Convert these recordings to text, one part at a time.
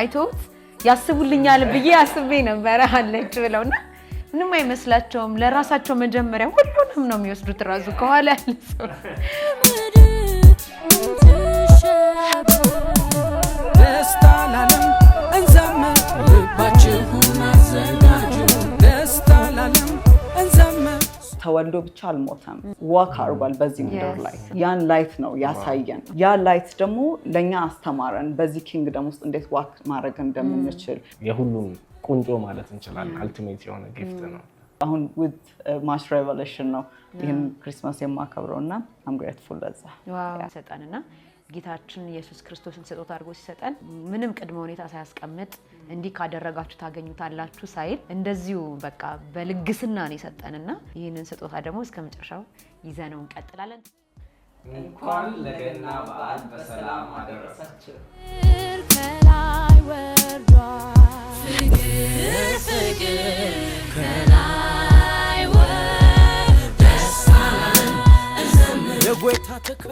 አይቶት ያስቡልኛል ብዬ አስቤ ነበር አለች ብለውና ምንም አይመስላቸውም ለራሳቸው መጀመሪያ ሁሉንም ነው የሚወስዱት ራሱ ከኋላ ያለ ሰው ደስታ ላለም እንዘምር ልባችሁን አዘጋጁ ደስታ ላለም እንዘምር ተወልዶ ብቻ አልሞተም ዋክ አርጓል በዚህ ምድር ላይ ያን ላይት ነው ያሳየን ያ ላይት ደግሞ ለኛ አስተማረን በዚህ ኪንግደም ውስጥ እንዴት ዋክ ማድረግ እንደምንችል የሁሉም ቁንጮ ማለት እንችላለን አልቲሜት የሆነ ጊፍት ነው አሁን with March Revelation ነው ይሄን ክሪስማስ የማከብረውና I'm grateful ለዛ ሰጣንና ጌታችን ኢየሱስ ክርስቶስን ስጦታ አድርጎ ሲሰጠን ምንም ቅድመ ሁኔታ ሳያስቀምጥ እንዲህ ካደረጋችሁ ታገኙታላችሁ ሳይል እንደዚሁ በቃ በልግስና ነው የሰጠንና ይሄንን ስጦታ ደግሞ እስከመጨረሻው ይዘነው እንቀጥላለን እንኳን ለገና በዓል በሰላም አደረሳችሁ ከላይ ወርዷል ፍቅር ከላይ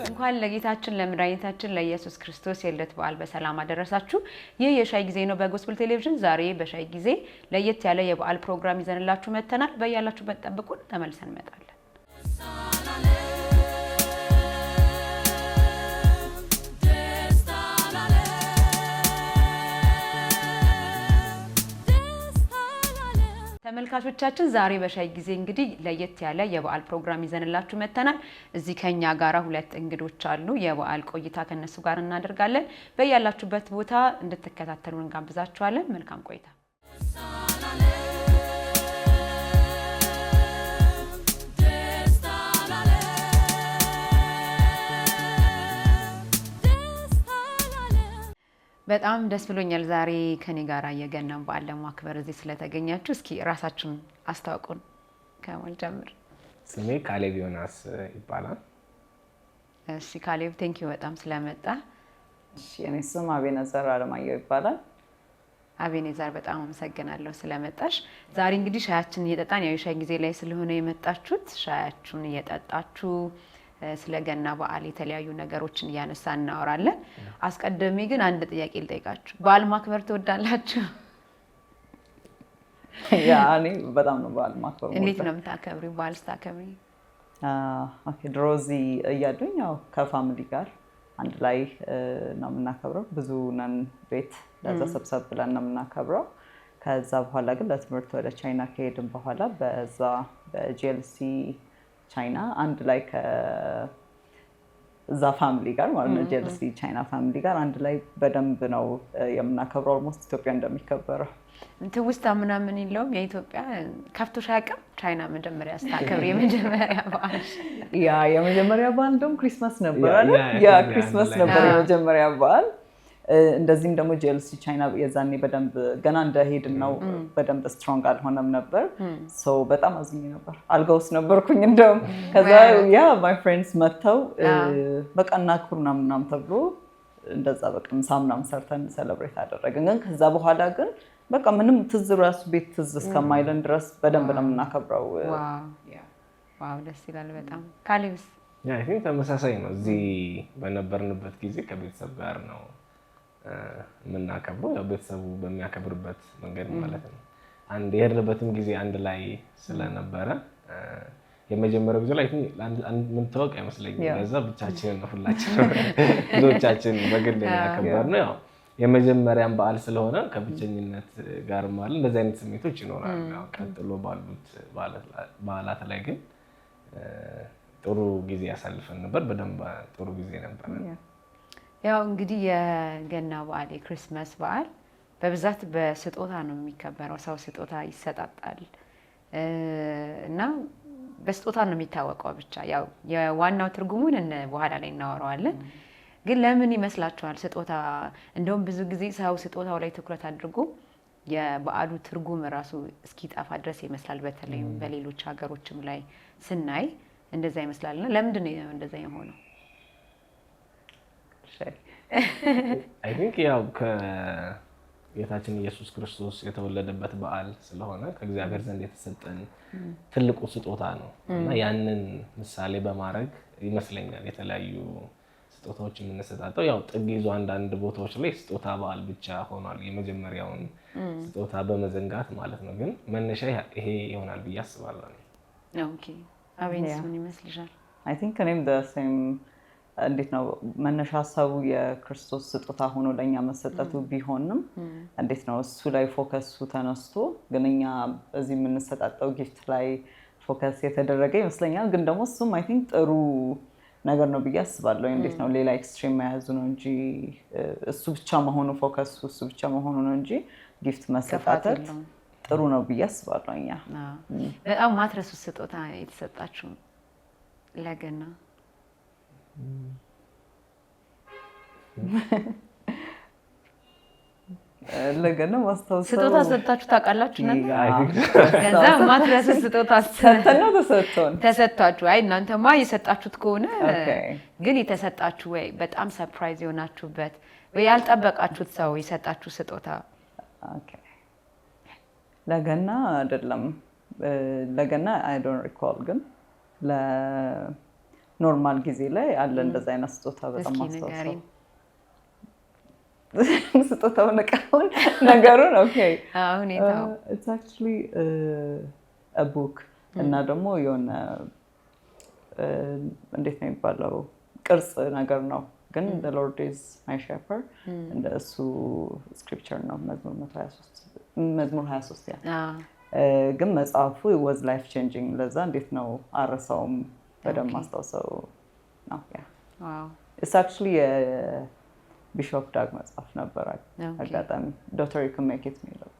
እንኳን ለጌታችን ለመድኃኒታችን ለኢየሱስ ክርስቶስ የልደት በዓል በሰላም አደረሳችሁ ይህ የሻይ ጊዜ ነው በጎስፕል ቴሌቪዥን ዛሬ በሻይ ጊዜ ለየት ያለ የበዓል ፕሮግራም ይዘንላችሁ መተናል በያላችሁበት ጠብቁን ተመልሰን እንመጣለን ተመልካቾቻችን ዛሬ በሻይ ጊዜ እንግዲህ ለየት ያለ የበዓል ፕሮግራም ይዘንላችሁ መተናል እዚህ ከኛ ጋራ ሁለት እንግዶች አሉ የበዓል ቆይታ ከነሱ ጋር እናደርጋለን በያላችሁበት ቦታ እንድትከታተሉን እንጋብዛችኋለን መልካም ቆይታ በጣም ደስ ብሎኛል ዛሬ ከኔ ጋራ የገናን በዓል ለማክበር እዚህ ስለተገኛችሁ እስኪ ራሳችሁን አስተዋውቁን ከማል ጀምር ስሜ ካሌብ ዮናስ ይባላል እሺ ካሌብ ቴንክ ዩ በጣም ስለመጣ እሺ እኔ ስም አቤነዘር አለማየሁ ይባላል አቤኔዘር በጣም አመሰግናለሁ ስለመጣሽ ዛሬ እንግዲህ ሻያችንን እየጠጣን ያው ሻይ ጊዜ ላይ ስለሆነ የመጣችሁት ሻያችሁን እየጠጣችሁ ስለገና በዓል የተለያዩ ነገሮችን ያነሳን እናወራለን አስቀድሜ ግን አንድ ጥያቄ ልጠይቃችሁ በዓል ማክበር ትወዳላችሁ ያ እኔ በጣም ነው በዓል ማክበር እንዴት ነው የምታከብሪው በዓል ስታከብሪ ኦኬ ድሮዚ እያሉኝ ያው ከፋሚሊ ጋር አንድ ላይ ነው የምናከብረው ብዙ ነን ቤት ለዛ ሰብሰብ ብለን ነው የምናከብረው ከዛ በኋላ ግን ለትምህርት ወደ ቻይና ከሄድን በኋላ በዛ በጂኤልሲ ቻይና አንድ ላይ ከዛ ፋሚሊ ጋር ማለት ነው ጂኤልሲ ቻይና ፋሚሊ ጋር አንድ ላይ በደንብ ነው የምናከብረው ኦልሞስት ኢትዮጵያ እንደሚከበረው ትውስታ ምናምን የለውም የኢትዮጵያ ከፍቶሽ አያውቅም ቻይና መጀመሪያ ስታከብሪ የመጀመሪያ በዓል ያ የመጀመሪያ በዓል ደግሞ ክሪስማስ ነበር አይደል ያ ክሪስማስ ነበር የመጀመሪያ በዓል እንደዚህም ደግሞ ጂኤልሲ ቻይና የዛኔ በደንብ ገና እንደሄድን ነው በደንብ ስትሮንግ አልሆነም ነበር ሶ በጣም አዝኜ ነበር አልጋውስ ነበርኩኝ እንደውም ከዛ ያ ማይ ፍሬንድስ መተው በቃ እናክብር ምናምን ተብሎ እንደዛ በቃ ምሳምናም ሰርተን ሴሌብሬት አደረግን ግን ከዛ በኋላ ግን በቃ ምንም ትዝ ራሱ ቤት ትዝ እስከማይለን ድረስ በደንብ ነው የምናከብረው ዋው ደስ ይላል በጣም ካሌብስ ያ ይሄ ተመሳሳይ ነው እዚህ በነበርንበት ጊዜ ከቤተሰብ ጋር ነው ምናከብረው ያው ቤተሰቡ በሚያከብርበት መንገድ ማለት ነው አንድ የሄድንበትም ጊዜ አንድ ላይ ስለነበረ የመጀመሪያው ጊዜ ላይ ምን ተወቅ አይመስለኝም ለዛ ብቻችንን ነው ሁላችንም ልጆቻችን በግል ያከበርነው ያው የመጀመሪያም በዓል ስለሆነ ከብቸኝነት ጋር ማለት እንደዚህ አይነት ስሜቶች ይኖራሉ ያው ቀጥሎ ባሉት በዓላት ላይ ግን ጥሩ ጊዜ ያሳልፈን ነበር በደንብ ጥሩ ጊዜ ነበር ያው እንግዲህ የገና በዓል የክሪስማስ በዓል በብዛት በስጦታ ነው የሚከበረው ሰው ስጦታ ይሰጣጣል እና በስጦታ ነው የሚታወቀው ብቻ ያው የዋናው ትርጉሙን በኋላ ላይ እናወራዋለን ግን ለምን ይመስላችኋል ስጦታ እንደውም ብዙ ጊዜ ሰው ስጦታው ላይ ትኩረት አድርጎ የበዓሉ ትርጉም ራሱ እስኪጠፋ ድረስ ይመስላል በተለይ በሌሎች ሀገሮችም ላይ ስናይ እንደዛ ይመስላልና ለምንድን ነው እንደዛ የሆነው I think ያው ከጌታችን ኢየሱስ ክርስቶስ የተወለደበት በዓል ስለሆነ ከእግዚአብሔር ዘንድ የተሰጠን ትልቁ ስጦታ ነው እና ያንን ምሳሌ በማድረግ ይመስለኛል የተለያዩ ስጦታዎች የምንሰጣጠው። ያው ጥግ ይዞ አንዳንድ ቦታዎች ላይ ስጦታ በዓል ብቻ ሆኗል፣ የመጀመሪያውን ስጦታ በመዘንጋት ማለት ነው። ግን መነሻ ይሄ ይሆናል ብዬ አስባለሁ። ኦኬ አቤንስ ምን ይመስልሻል? አይ ቲንክ እኔም the same እንዴት ነው መነሻ ሀሳቡ የክርስቶስ ስጦታ ሆኖ ለእኛ መሰጠቱ ቢሆንም እንዴት ነው እሱ ላይ ፎከሱ ተነስቶ ግን እኛ እዚህ የምንሰጣጠው ጊፍት ላይ ፎከስ የተደረገ ይመስለኛል። ግን ደግሞ እሱም አይ ቲንክ ጥሩ ነገር ነው ብዬ አስባለሁ። እንዴት ነው ሌላ ኤክስትሪም መያዙ ነው እንጂ እሱ ብቻ መሆኑ ፎከሱ እሱ ብቻ መሆኑ ነው እንጂ ጊፍት መሰጣጠት ጥሩ ነው ብዬ አስባለሁ። እኛ በጣም ማትረሱ ስጦታ የተሰጣችሁ ለገና ለገና ማስታወስ ስጦታ ሰጣችሁ ታውቃላችሁ? ከዛ ማትረሱ ስጦታ ተሰጥቷችሁ? አይ እናንተማ የሰጣችሁት ከሆነ ግን የተሰጣችሁ ወይ በጣም ሰርፕራይዝ የሆናችሁበት ወይ ያልጠበቃችሁት ሰው የሰጣችሁ ስጦታ? ለገና አይደለም። ለገና አይ ዶንት ሪኮል ግን ኖርማል ጊዜ ላይ አለ እንደዛ አይነት ስጦታ በጣም ማስታወሰው። ስጦታው ነቃውን ነገሩን ኦኬ ሁኔታው it's actually a book እና ደግሞ የሆነ እንዴት ነው የሚባለው ቅርጽ ነገር ነው ግን the Lord is my shepherd እንደ እሱ ስክሪፕቸር ነው መዝሙር 23 ያ ግን መጽሐፉ was life changing ለዛ እንዴት ነው አረሳውም በደንብ ማስታወሰው ነው። ያ ዋው it's actually a ቢሾፕ ዳግ መጽሐፍ ነበር። አጋጣሚ ዶክተር you can make it የሚለው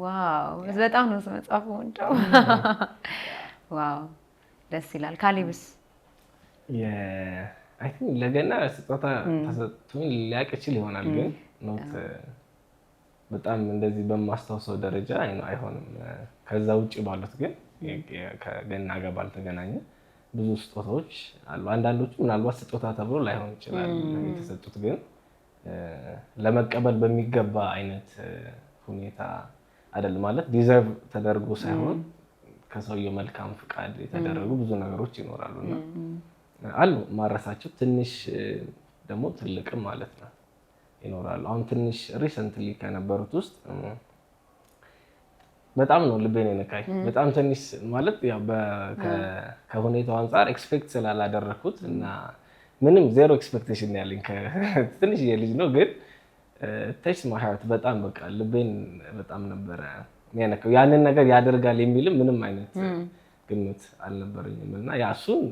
ዋው በጣም ነው መጽሐፉ እንደው ዋው ደስ ይላል። ካሌብስ አይ ቲንክ ለገና ስጦታ ተሰጥቶኝ ሊያውቅ ይችል ይሆናል ግን ኖት በጣም እንደዚህ በማስታወሰው ደረጃ አይሆንም። ከዛ ውጪ ባሉት ግን ከገና ጋር ባልተገናኘ ብዙ ስጦታዎች አሉ። አንዳንዶቹ ምናልባት ስጦታ ተብሎ ላይሆን ይችላል የተሰጡት ግን ለመቀበል በሚገባ አይነት ሁኔታ አይደለም ማለት ዲዘርቭ ተደርጎ ሳይሆን ከሰውየው መልካም ፍቃድ የተደረጉ ብዙ ነገሮች ይኖራሉና አሉ ማረሳቸው ትንሽ ደግሞ ትልቅም ማለት ነው ይኖራሉ። አሁን ትንሽ ሪሰንትሊ ከነበሩት ውስጥ በጣም ነው ልቤን የነካኝ። በጣም ትንሽ ማለት ያው ከሁኔታው አንፃር ኤክስፔክት ስላላደረኩት እና ምንም ዜሮ ኤክስፔክቴሽን ያለኝ ትንሽ የልጅ ነው ግን touch my heart በጣም በቃ ልቤን በጣም ነበረ የሚያነካው። ያንን ነገር ያደርጋል የሚልም ምንም አይነት ግምት አልነበረኝም እና ያ እሱን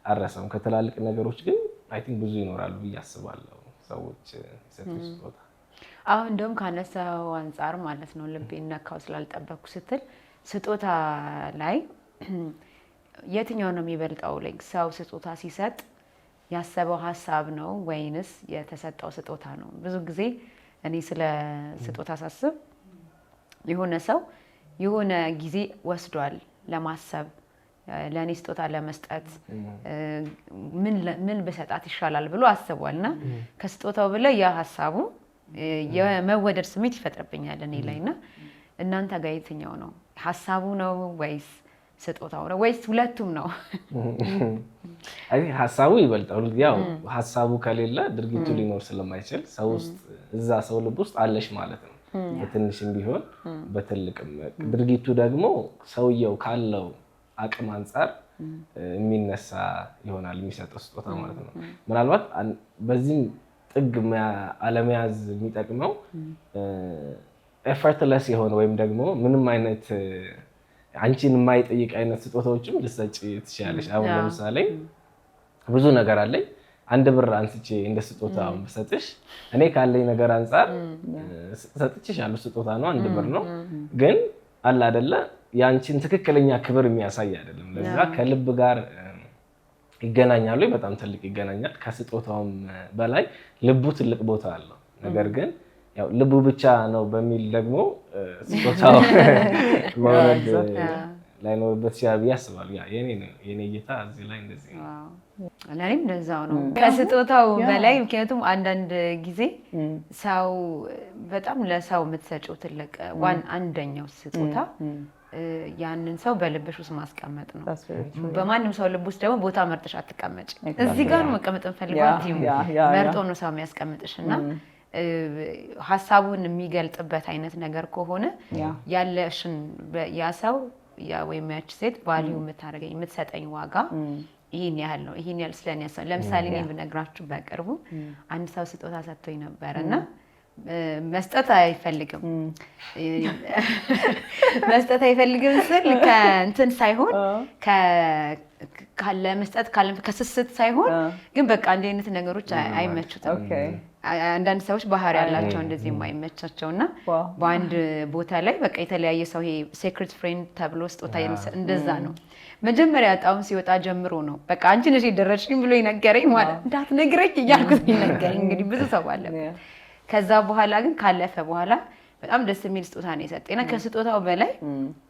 አረሳም። ከትላልቅ ነገሮች ግን አይ ቲንክ ብዙ ይኖራሉ ብዬ አስባለሁ ሰዎች የሰጡት ስጦታ። አሁን እንደውም ካነሳው አንፃር ማለት ነው ልቤን ነካው ስላልጠበቅኩ ስትል ስጦታ ላይ የትኛው ነው የሚበልጠው? ሰው ስጦታ ሲሰጥ ያሰበው ሀሳብ ነው ወይንስ የተሰጠው ስጦታ ነው? ብዙ ጊዜ እኔ ስለ ስጦታ ሳስብ የሆነ ሰው የሆነ ጊዜ ወስዷል ለማሰብ ለኔ ስጦታ ለመስጠት ምን በሰጣት ይሻላል ብሎ አስቧልና ከስጦታው በላይ ያ ሀሳቡ የመወደድ ስሜት ይፈጥርብኛል እኔ ላይና እናንተ ጋር የትኛው ነው? ሀሳቡ ነው ወይስ ስጦታው ነው ወይስ ሁለቱም ነው? አይ ሀሳቡ ይበልጣል። ያው ሀሳቡ ከሌለ ድርጊቱ ሊኖር ስለማይችል ሰው ውስጥ እዛ ሰው ልብ ውስጥ አለሽ ማለት ነው በትንሽም ቢሆን በትልቅም። ድርጊቱ ደግሞ ሰውየው ካለው አቅም አንፃር የሚነሳ ይሆናል የሚሰጠው ስጦታ ማለት ነው። ምናልባት በዚህም ጥግ አለመያዝ የሚጠቅመው ኤፈርትለስ የሆነ ወይም ደግሞ ምንም አይነት አንቺን የማይጠይቅ አይነት ስጦታዎችም ልትሰጪ ትችላለሽ። አሁን ለምሳሌ ብዙ ነገር አለኝ 1 ብር አንስቼ እንደ ስጦታ ብሰጥሽ እኔ ካለኝ ነገር አንፃር ሰጥቼሻለሁ ስጦታ ነው 1 ብር ነው ግን አለ አይደለ ያንቺን ትክክለኛ ክብር የሚያሳይ አይደለም። ለዛ ከልብ ጋር ይገናኛሉ፣ በጣም ትልቅ ይገናኛል። ከስጦታውም በላይ ልቡ ትልቅ ቦታ አለው። ነገር ግን ያው ልቡ ብቻ ነው በሚል ደግሞ ስጦታው መውረድ ላይኖርበት ይችላል ብዬ አስባለሁ። ያ የኔ እይታ እዚህ ላይ እንደዚህ ነው። ለኔም እንደዛው ነው ከስጦታው በላይ። ምክንያቱም አንዳንድ ጊዜ ሰው በጣም ለሰው የምትሰጪው ትልቅ አንደኛው ስጦታ ያንን ሰው በልብሽ ውስጥ ማስቀመጥ ነው። በማንም ሰው ልብ ውስጥ ደግሞ ቦታ መርጠሽ አትቀመጭ። እዚህ ጋር ነው መቀመጥ እንፈልጋት መርጦ ነው ሰው የሚያስቀምጥሽ እና ሀሳቡን የሚገልጥበት አይነት ነገር ከሆነ ያለሽን ያ ሰው ወይም ያቺ ሴት ቫልዩ የምታደርገኝ የምትሰጠኝ ዋጋ ይሄን ያህል ነው። ይሄን ያህል ስለኔ ያሰ ለምሳሌ እኔ ብነግራችሁ በቅርቡ አንድ ሰው ስጦታ ሰጥቶኝ ነበርና መስጠት አይፈልግም ስል ከእንትን ሳይሆን ካለ መስጠት ከስስት ሳይሆን ግን በቃ እንዲህ አይነት ነገሮች አይመቹትም። አንዳንድ ሰዎች ባህሪ ያላቸው እንደዚህ የማይመቻቸውና በአንድ ቦታ ላይ በቃ የተለያየ ሰው ይሄ ሴክሬት ፍሬንድ ተብሎ ስጦታ እንደዛ ነው። መጀመሪያ ጣውን ሲወጣ ጀምሮ ነው በቃ አንቺ ነሽ የደረስሽኝ ብሎ ይነገረኝ ማለት እንዳትነግረኝ እያልኩት ይነገረኝ እንግዲህ ብዙ ሰው አለበት። ከዛ በኋላ ግን ካለፈ በኋላ በጣም ደስ የሚል ስጦታ ነው የሰጠኝና ከስጦታው በላይ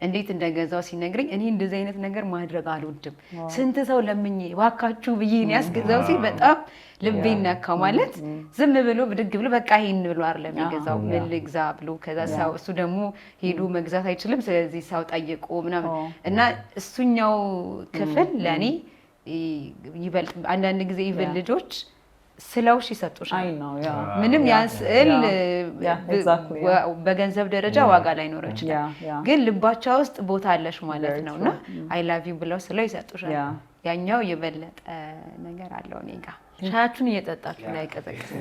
እንዴት እንደገዛው ሲነግረኝ እኔ እንደዚህ አይነት ነገር ማድረግ አልወድም ስንት ሰው ለምኜ ዋካችሁ ብዬ ነው ያስገዛው ሲል በጣም ልቤን ነካው። ማለት ዝም ብሎ ብድግ ብሎ በቃ ይሄን ብሎ አይደለም የገዛው ምን ልግዛ ብሎ ከዛ ሰው እሱ ደግሞ ሄዶ መግዛት አይችልም። ስለዚህ ሰው ጠይቆ ምናምን እና እሱኛው ክፍል ለኔ ይበልጥ አንዳንድ ጊዜ ይበል ልጆች ስለውሽ ይሰጡሻል። ምንም ያን ስዕል በገንዘብ ደረጃ ዋጋ ላይኖረው ይችላል ግን ልባቸው ውስጥ ቦታ አለሽ ማለት ነውና አይ ላቭ ዩ ብለው ስለው ይሰጡሻል። ያኛው የበለጠ ነገር አለው። እኔ ጋር ሻያችሁን እየጠጣችሁ ላይ ቀዘቅዝ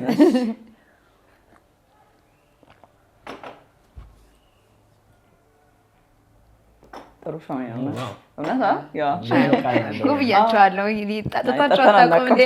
ጥሩ ሻይ ነው እና ያ ጉብያቸዋለሁ እንግዲህ ጠጥታችሁ አታውቁም እንዴ?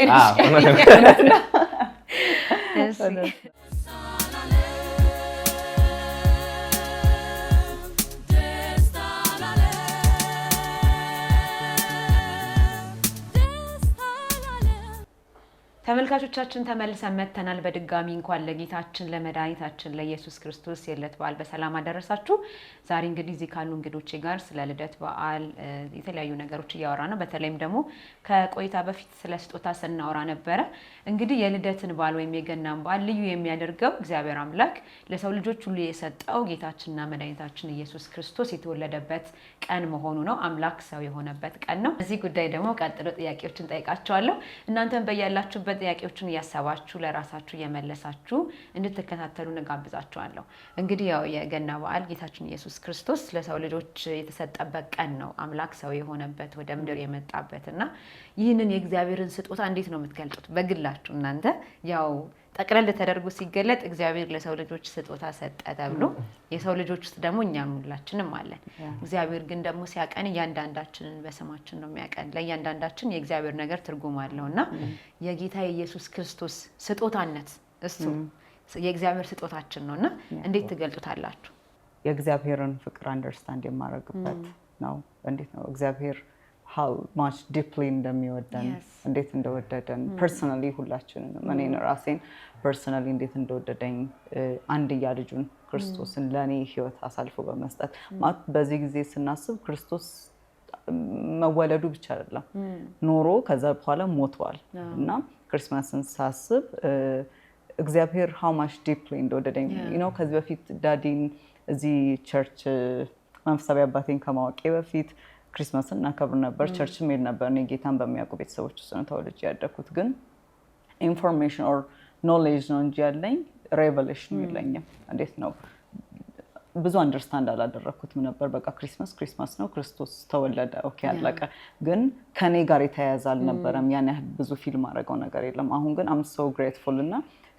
ተመልካቾቻችን ተመልሰን መተናል። በድጋሚ እንኳን ለጌታችን ለመድኃኒታችን ለኢየሱስ ክርስቶስ የልደት በዓል በሰላም አደረሳችሁ። ዛሬ እንግዲህ እዚህ ካሉ እንግዶቼ ጋር ስለ ልደት በዓል የተለያዩ ነገሮች እያወራ ነው። በተለይም ደግሞ ከቆይታ በፊት ስለ ስጦታ ስናወራ ነበረ። እንግዲህ የልደትን በዓል ወይም የገናን በዓል ልዩ የሚያደርገው እግዚአብሔር አምላክ ለሰው ልጆች ሁሉ የሰጠው ጌታችንና መድኃኒታችን ኢየሱስ ክርስቶስ የተወለደበት ቀን መሆኑ ነው። አምላክ ሰው የሆነበት ቀን ነው። እዚህ ጉዳይ ደግሞ ቀጥሎ ጥያቄዎችን ጠይቃቸዋለሁ። እናንተም በያላችሁበት ጥያቄዎችን እያሰባችሁ ለራሳችሁ እየመለሳችሁ እንድትከታተሉ እንጋብዛችኋለሁ። እንግዲህ ያው የገና በዓል ጌታችን ኢየሱስ ክርስቶስ ለሰው ልጆች የተሰጠበት ቀን ነው። አምላክ ሰው የሆነበት ወደ ምድር የመጣበት እና ይህንን የእግዚአብሔርን ስጦታ እንዴት ነው የምትገልጹት? በግላችሁ እናንተ ያው ጠቅለል ተደርጎ ሲገለጥ እግዚአብሔር ለሰው ልጆች ስጦታ ሰጠ ተብሎ የሰው ልጆች ውስጥ ደግሞ እኛም ሁላችንም አለን። እግዚአብሔር ግን ደግሞ ሲያቀን እያንዳንዳችንን በስማችን ነው የሚያቀን። ለእያንዳንዳችን የእግዚአብሔር ነገር ትርጉም አለውና የጌታ የኢየሱስ ክርስቶስ ስጦታነት እሱ የእግዚአብሔር ስጦታችን ነውና እንዴት ትገልጹታላችሁ? የእግዚአብሔርን ፍቅር አንደርስታንድ የማረግበት ነው። እንዴት ነው እግዚአብሔር how much deeply እንደሚወደን እንዴት እንደወደደን ፐርሰናሊ ሁላችንንም እኔን ራሴን ፐርሰናሊ እንዴት እንደወደደኝ አንድያ ልጁን ክርስቶስን ለኔ ህይወት አሳልፎ በመስጠት ማለት በዚህ ጊዜ ስናስብ ክርስቶስ መወለዱ ብቻ አይደለም ኖሮ ከዛ በኋላ ሞቷል እና ክሪስማስን ሳስብ እግዚአብሔር how much deeply እንደወደደኝ ከዚህ በፊት ዳዲን እዚህ ቸርች መንፈሳዊ አባቴን ከማወቄ በፊት ክሪስማስን እናከብር ነበር። ቸርች ሄድ ነበር። እኔ ጌታን በሚያውቁ ቤተሰቦች ውስጥ ነው ተወልጄ ያደግኩት። ግን ኢንፎርሜሽን ኦር ኖሌጅ ነው እንጂ ያለኝ ሬቨሌሽን የለኝም። እንዴት ነው ብዙ አንደርስታንድ አላደረኩትም ነበር። በቃ ክሪስማስ ነው፣ ክርስቶስ ተወለደ፣ ኦኬ አለቀ። ግን ከኔ ጋር የተያያዘ አልነበረም። ያን ያህል ብዙ ፊልም አደረገው ነገር የለም። አሁን ግን አም ሶ ግሬትፉል እና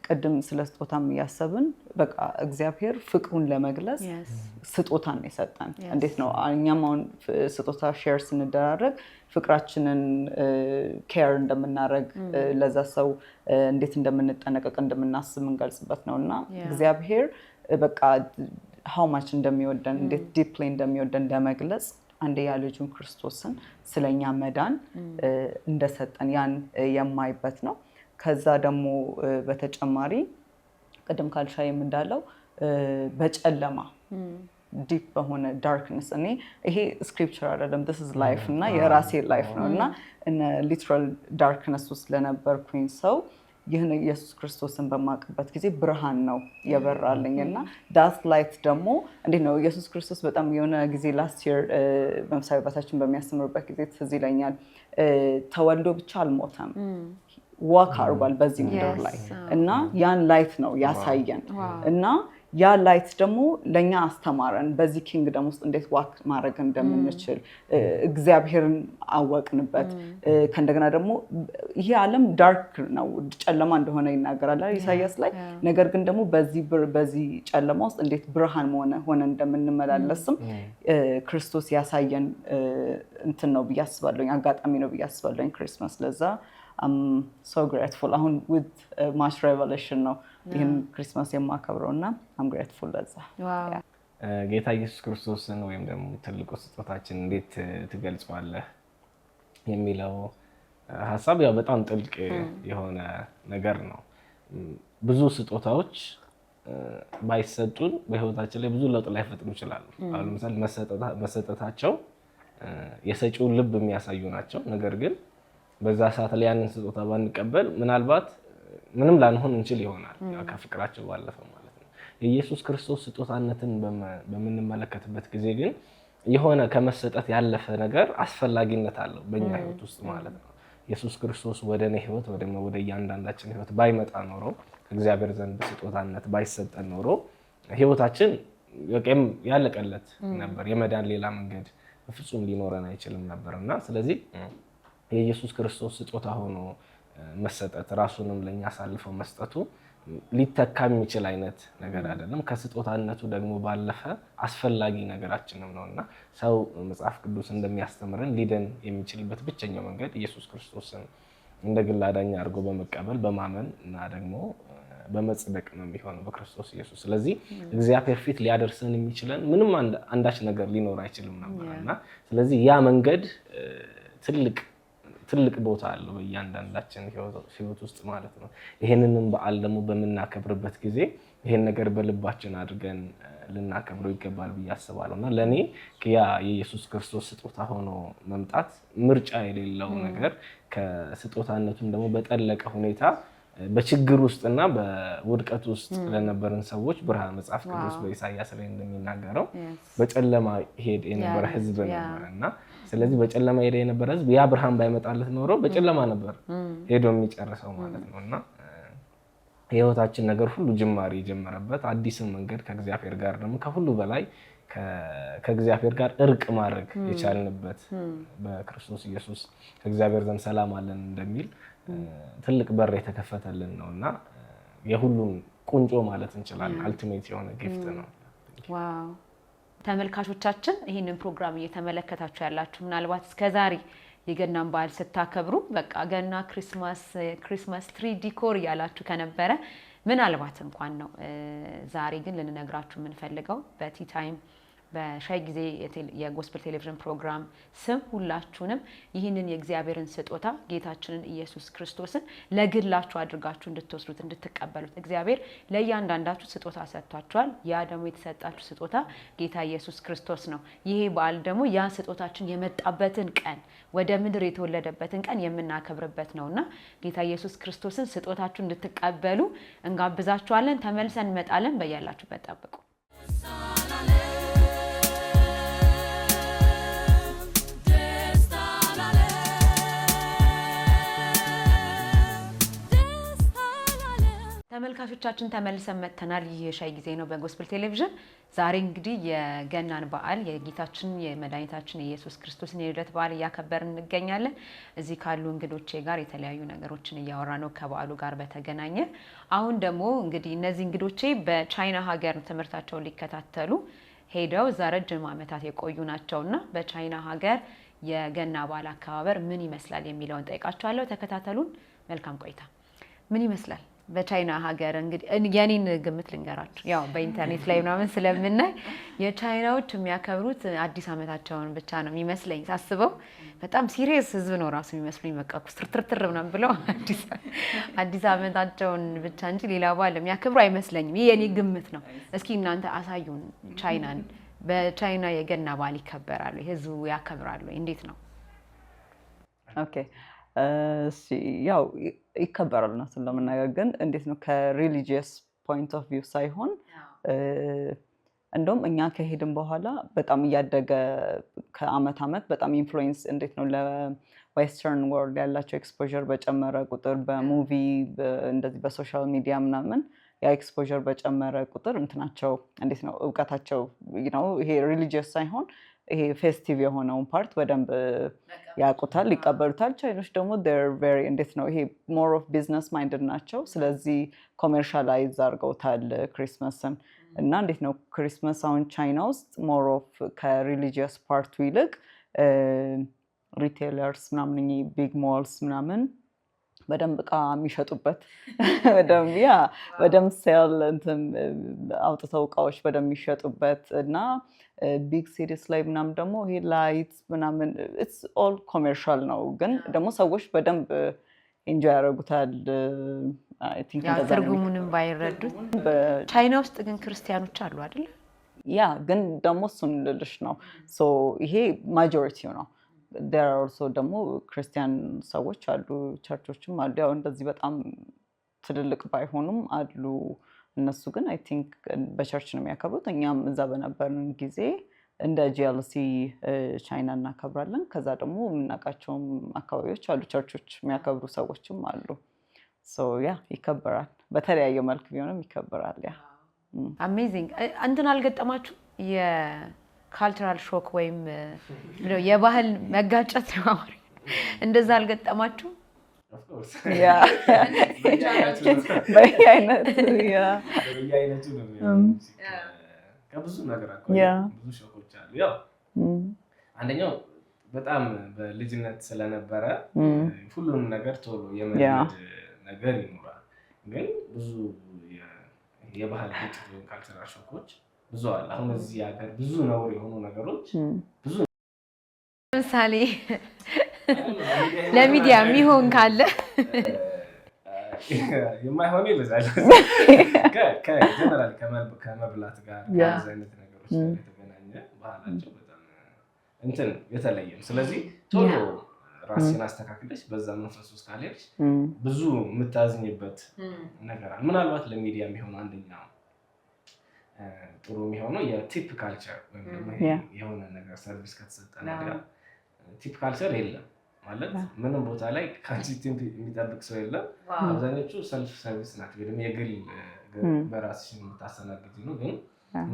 ቅድም ስለ ስጦታም እያሰብን በቃ እግዚአብሔር ፍቅሩን ለመግለጽ ስጦታን ነው የሰጠን። እንዴት ነው እኛም አሁን ስጦታ ሼር ስንደራረግ ፍቅራችንን ኬር እንደምናደርግ ለዛ ሰው እንዴት እንደምንጠነቀቅ እንደምናስብ እንገልጽበት ነው እና እግዚአብሔር በቃ how much እንደሚወደን እንዴት ዲፕሊ እንደሚወደን ለመግለጽ አንድያ ልጁን ክርስቶስን ስለኛ መዳን እንደሰጠን ያን የማይበት ነው። ከዛ ደግሞ በተጨማሪ ቅድም ካልሻይም እንዳለው በጨለማ ዲፕ በሆነ ዳርክነስ እኔ ይሄ ስክሪፕቸር አይደለም this is life እና የራሴ ላይፍ ነው እና ሊትራል ዳርክነስ ውስጥ ለነበርኩኝ ሰው ይህን ኢየሱስ ክርስቶስን በማቅበት ጊዜ ብርሃን ነው የበራልኝ እና ዳት ላይት ደግሞ እንዴት ነው ኢየሱስ ክርስቶስ በጣም የሆነ ጊዜ ላስት ይር በምሳሌ አባታችን በሚያስተምርበት ጊዜ ትዝ ይለኛል ተወልዶ ብቻ አልሞተም ዋክ አርጓል በዚህ ምድር ላይ እና ያን ላይት ነው ያሳየን እና ያ ላይት ደግሞ ለኛ አስተማረን በዚህ ኪንግደም ውስጥ እንዴት ዋክ ማድረግ እንደምንችል እግዚአብሔርን አወቅንበት ከእንደገና ደግሞ ይሄ ዓለም ዳርክ ነው ጨለማ እንደሆነ ይናገራል ኢሳይያስ ላይ ነገር ግን ደግሞ በዚህ ጨለማ ውስጥ እንዴት ብርሃን ሆነ እንደምንመላለስም ክርስቶስ ያሳየን እንትን ነው ብዬ አስባለሁ አጋጣሚ ነው ብዬ አስባለሁ ክሪስማስ ለዛ I'm so grateful አሁን with much revelation ነው ይህን ክሪስማስ የማከብረው እና I'm grateful ለዛ ጌታ ኢየሱስ ክርስቶስን ወይም ደግሞ ትልቁ ስጦታችን እንዴት ትገልጸዋለህ የሚለው ሐሳብ ያው በጣም ጥልቅ የሆነ ነገር ነው ብዙ ስጦታዎች ባይሰጡን በህይወታችን ላይ ብዙ ለውጥ ላይፈጥሩ ይችላሉ አሁን ለምሳሌ መሰጠታቸው የሰጪውን ልብ የሚያሳዩ ናቸው ነገር ግን በዛ ሰዓት ላይ ያንን ስጦታ ባንቀበል ምናልባት ምንም ላንሆን እንችል ይሆናል ከፍቅራቸው ባለፈ ማለት ነው የኢየሱስ ክርስቶስ ስጦታነትን በመንመለከትበት ጊዜ ግን የሆነ ከመሰጠት ያለፈ ነገር አስፈላጊነት አለው በእኛ ህይወት ውስጥ ማለት ነው ኢየሱስ ክርስቶስ ወደኔ ህይወት ወደ እያንዳንዳችን ህይወት ባይመጣ ኖሮ እግዚአብሔር ዘንድ ስጦታነት ባይሰጠን ኖሮ ህይወታችን ያለቀለት ነበር የመዳን ሌላ መንገድ በፍጹም ሊኖረን አይችልም ነበርና ስለዚህ የኢየሱስ ክርስቶስ ስጦታ ሆኖ መሰጠት ራሱንም ለኛ አሳልፈው መስጠቱ ሊተካ የሚችል አይነት ነገር አይደለም ከስጦታነቱ ደግሞ ባለፈ አስፈላጊ ነገራችንም ነውና ሰው መጽሐፍ ቅዱስ እንደሚያስተምረን ሊድን የሚችልበት ብቸኛው መንገድ ኢየሱስ ክርስቶስን እንደ ግል አዳኝ አድርጎ በመቀበል በማመን እና ደግሞ በመጽደቅ ነው የሚሆነው በክርስቶስ ኢየሱስ ስለዚህ እግዚአብሔር ፊት ሊያደርሰን የሚችለን ምንም አንዳች ነገር ሊኖር አይችልም ነበርና ስለዚህ ያ መንገድ ትልቅ ቦታ አለው በእያንዳንዳችን ህይወት ውስጥ ማለት ነው ይሄንንም በዓል ደግሞ በመናከብርበት ጊዜ ይሄን ነገር በልባችን አድርገን ልናከብረው ይገባል ብዬ አስባለሁና ለኔ ያ የኢየሱስ ክርስቶስ ስጦታ ሆኖ መምጣት ምርጫ የሌለው ነገር ከስጦታነቱም ደግሞ በጠለቀ ሁኔታ በችግር ውስጥና በውድቀት ውስጥ ለነበረን ሰዎች ብርሃን መጽሐፍ ቅዱስ በኢሳይያስ ላይ እንደሚናገረው በጨለማ ሄድ የነበረ ህዝብ ነበርና ስለዚህ በጨለማ ሄደ የነበረ ህዝብ ያ ብርሃን ባይመጣለት ኖሮ በጨለማ ነበር ሄዶ የሚጨርሰው ማለት ነውና የህይወታችን ነገር ሁሉ ጅማሬ የጀመረበት አዲስ መንገድ ከእግዚአብሔር ጋር ደግሞ ከሁሉ በላይ ከእግዚአብሔር ጋር እርቅ ማድረግ የቻልንበት በክርስቶስ ኢየሱስ ከእግዚአብሔር ዘንድ ሰላም አለን እንደሚል ትልቅ በር የተከፈተልን ነውና የሁሉም ቁንጮ ማለት እንችላለን አልቲሜት የሆነ ጊፍት ነው ዋው ተመልካቾቻችን ይሄንን ፕሮግራም እየተመለከታችሁ ያላችሁ ምናልባት እስከዛሬ የገናን በዓል ስታከብሩ በቃ ገና ክሪስማስ ትሪ ዲኮር ያላችሁ ከነበረ ምናልባት እንኳን ነው ዛሬ ግን ልንነግራችሁ የምንፈልገው በቲ ታይም በሻይ ጊዜ የጎስፐል ቴሌቪዥን ፕሮግራም ስም ሁላችሁንም ይህንን የእግዚአብሔርን ስጦታ ጌታችንን ኢየሱስ ክርስቶስን ለግላችሁ አድርጋችሁ እንድትወስዱት እንድትቀበሉት እግዚአብሔር ለእያንዳንዳችሁ ስጦታ ሰጥቷችኋል ያ ደግሞ የተሰጣችሁ ስጦታ ጌታ ኢየሱስ ክርስቶስ ነው ይሄ በዓል ደግሞ ያ ስጦታችን የመጣበትን ቀን ወደ ምድር የተወለደበትን ቀን የምናከብርበት ነውና ጌታ ኢየሱስ ክርስቶስን ስጦታችሁ እንድትቀበሉ እንጋብዛችኋለን ተመልሰን እንመጣለን በያላችሁበት ጠብቁ ተመልካቾቻችን ተመልሰን መጥተናል ይህ የሻይ ጊዜ ነው በጎስፐል ቴሌቪዥን ዛሬ እንግዲህ የገናን በዓል የጌታችን የመድኃኒታችን የኢየሱስ ክርስቶስን የልደት በዓል እያከበርን እንገኛለን እዚህ ካሉ እንግዶቼ ጋር የተለያዩ ነገሮችን እያወራ ነው ከበዓሉ ጋር በተገናኘ አሁን ደግሞ እንግዲህ እነዚህ እንግዶቼ በቻይና ሀገር ትምህርታቸውን ሊከታተሉ ሄደው እዛ ረጅም ዓመታት የቆዩ ናቸውና በቻይና ሀገር የገና በዓል አከባበር ምን ይመስላል የሚለውን ጠይቃቸዋለሁ ተከታተሉን መልካም ቆይታ ምን ይመስላል በቻይና ሀገር እንግዲህ የኔን ግምት ልንገራችሁ ያው በኢንተርኔት ላይ ምናምን ስለምናይ የቻይናዎች የሚያከብሩት አዲስ ዓመታቸውን ብቻ ነው የሚመስለኝ ሳስበው በጣም ሲሪየስ ህዝብ ነው ራሱ የሚመስሉኝ በቃ ኩስትርትር ምናምን ብለው አዲስ ዓመታቸውን ብቻ እንጂ ሌላ በዓል የሚያከብሩ አይመስለኝም ይሄ የኔ ግምት ነው እስኪ እናንተ አሳዩን ቻይናን በቻይና የገና በዓል ይከበራሉ ህዝቡ ያከብራሉ እንዴት ነው ኦኬ ያው ይከበራል ነው ለምናገር ግን እንዴት ነው ከሪሊጂየስ ፖይንት ኦፍ ቪው ሳይሆን እንደውም እኛ ከሄድን በኋላ በጣም እያደገ ከአመት አመት በጣም ኢንፍሉዌንስ እንዴት ነው ለዌስተርን ወርልድ ያላቸው ኤክስፖዠር በጨመረ ቁጥር በሙቪ እንደዚህ በሶሻል ሚዲያ ምናምን ያ ኤክስፖዠር በጨመረ ቁጥር እንትናቸው እንዴት ነው እውቀታቸው ይሄ ሪሊጂየስ ሳይሆን ይሄ ፌስቲቭ የሆነውን ፓርት በደንብ ያውቁታል ይቀበሉታል። ቻይኖች ደግሞ እንዴት ነው ይሄ ሞር ኦፍ ቢዝነስ ማይንድድ ናቸው። ስለዚህ ኮሜርሻላይዝ አድርገውታል ክሪስመስን እና እንዴት ነው ክሪስመስ አሁን ቻይና ውስጥ ሞር ኦፍ ከሪሊጂየስ ፓርቱ ይልቅ ሪቴለርስ ምናምን ቢግ ሞልስ ምናምን በደንብ እቃ የሚሸጡበት በደንብ ሴል አውጥተው እቃዎች በደንብ የሚሸጡበት እና ቢግ ሲቲስ ላይ ምናምን ደግሞ ይሄ ላይት ምናምን ኢትስ ኦል ኮሜርሻል ነው። ግን ደግሞ ሰዎች በደንብ ኢንጆይ ያደርጉታል። ትርጉሙንም ባይረዱት ቻይና ውስጥ ግን ክርስቲያኖች አሉ አይደል? ያ ግን ደግሞ እሱን ልልሽ ነው ይሄ ማጆሪቲው ነው። there are also ደግሞ ክርስቲያን ሰዎች አሉ ቸርቾችም አሉ ያው እንደዚህ በጣም ትልልቅ ባይሆኑም አሉ። እነሱ ግን አይ ቲንክ በቸርች ነው የሚያከብሩት። እኛም እዛ በነበርን ጊዜ እንደ ጂኤልሲ ቻይና እናከብራለን። ከዛ ደግሞ የምናውቃቸውም አካባቢዎች አሉ ቸርቾች የሚያከብሩ ሰዎችም አሉ። ያ ይከበራል። በተለያየ መልክ ቢሆንም ይከበራል። ያ አሜዚንግ። እንትን አልገጠማችሁ የካልቸራል ሾክ ወይም የባህል መጋጨት ነው እንደዛ አልገጠማችሁ? በየአይነቱ ነው ከብዙ ነገር ብዙ ሾኮች አሉ። ያው አንደኛው በጣም በልጅነት ስለነበረ ሁሉንም ነገር ቶሎ የመለመድ ነገር ይኖራል። ግን ብዙ የባህል ግጭት ወይም ካልቸራል ሾኮች ብዙ አለ። አሁን እዚህ ሀገር ብዙ ነውር የሆኑ ነገሮች ብዙ ለምሳሌ ለሚዲያ የሚሆን ካለ የማይሆን ይበዛል። ከጀነራል ከመብላት ጋር ከዚህ አይነት ነገሮች ጋር የተገናኘ ባህላቸው በጣም እንትን የተለየ ነው። ስለዚህ ቶሎ ራስን አስተካክለሽ በዛ መንፈስ ውስጥ ካልሄድሽ ብዙ የምታዝኝበት ነገር አለ። ምናልባት ለሚዲያ የሚሆነው አንደኛው ጥሩ የሚሆነው የቲፕ ካልቸር ወይም ደግሞ የሆነ ነገር ሰርቪስ ከተሰጠ ነገር ቲፕ ካልቸር የለም ማለት ምንም ቦታ ላይ ካንቺ ቲፕ የሚጠብቅ ሰው የለም። አብዛኞቹ ሰልፍ ሰርቪስ ናቸው ወይ ደግሞ የግል በራስሽ የምታስተናግጂ ነው። ግን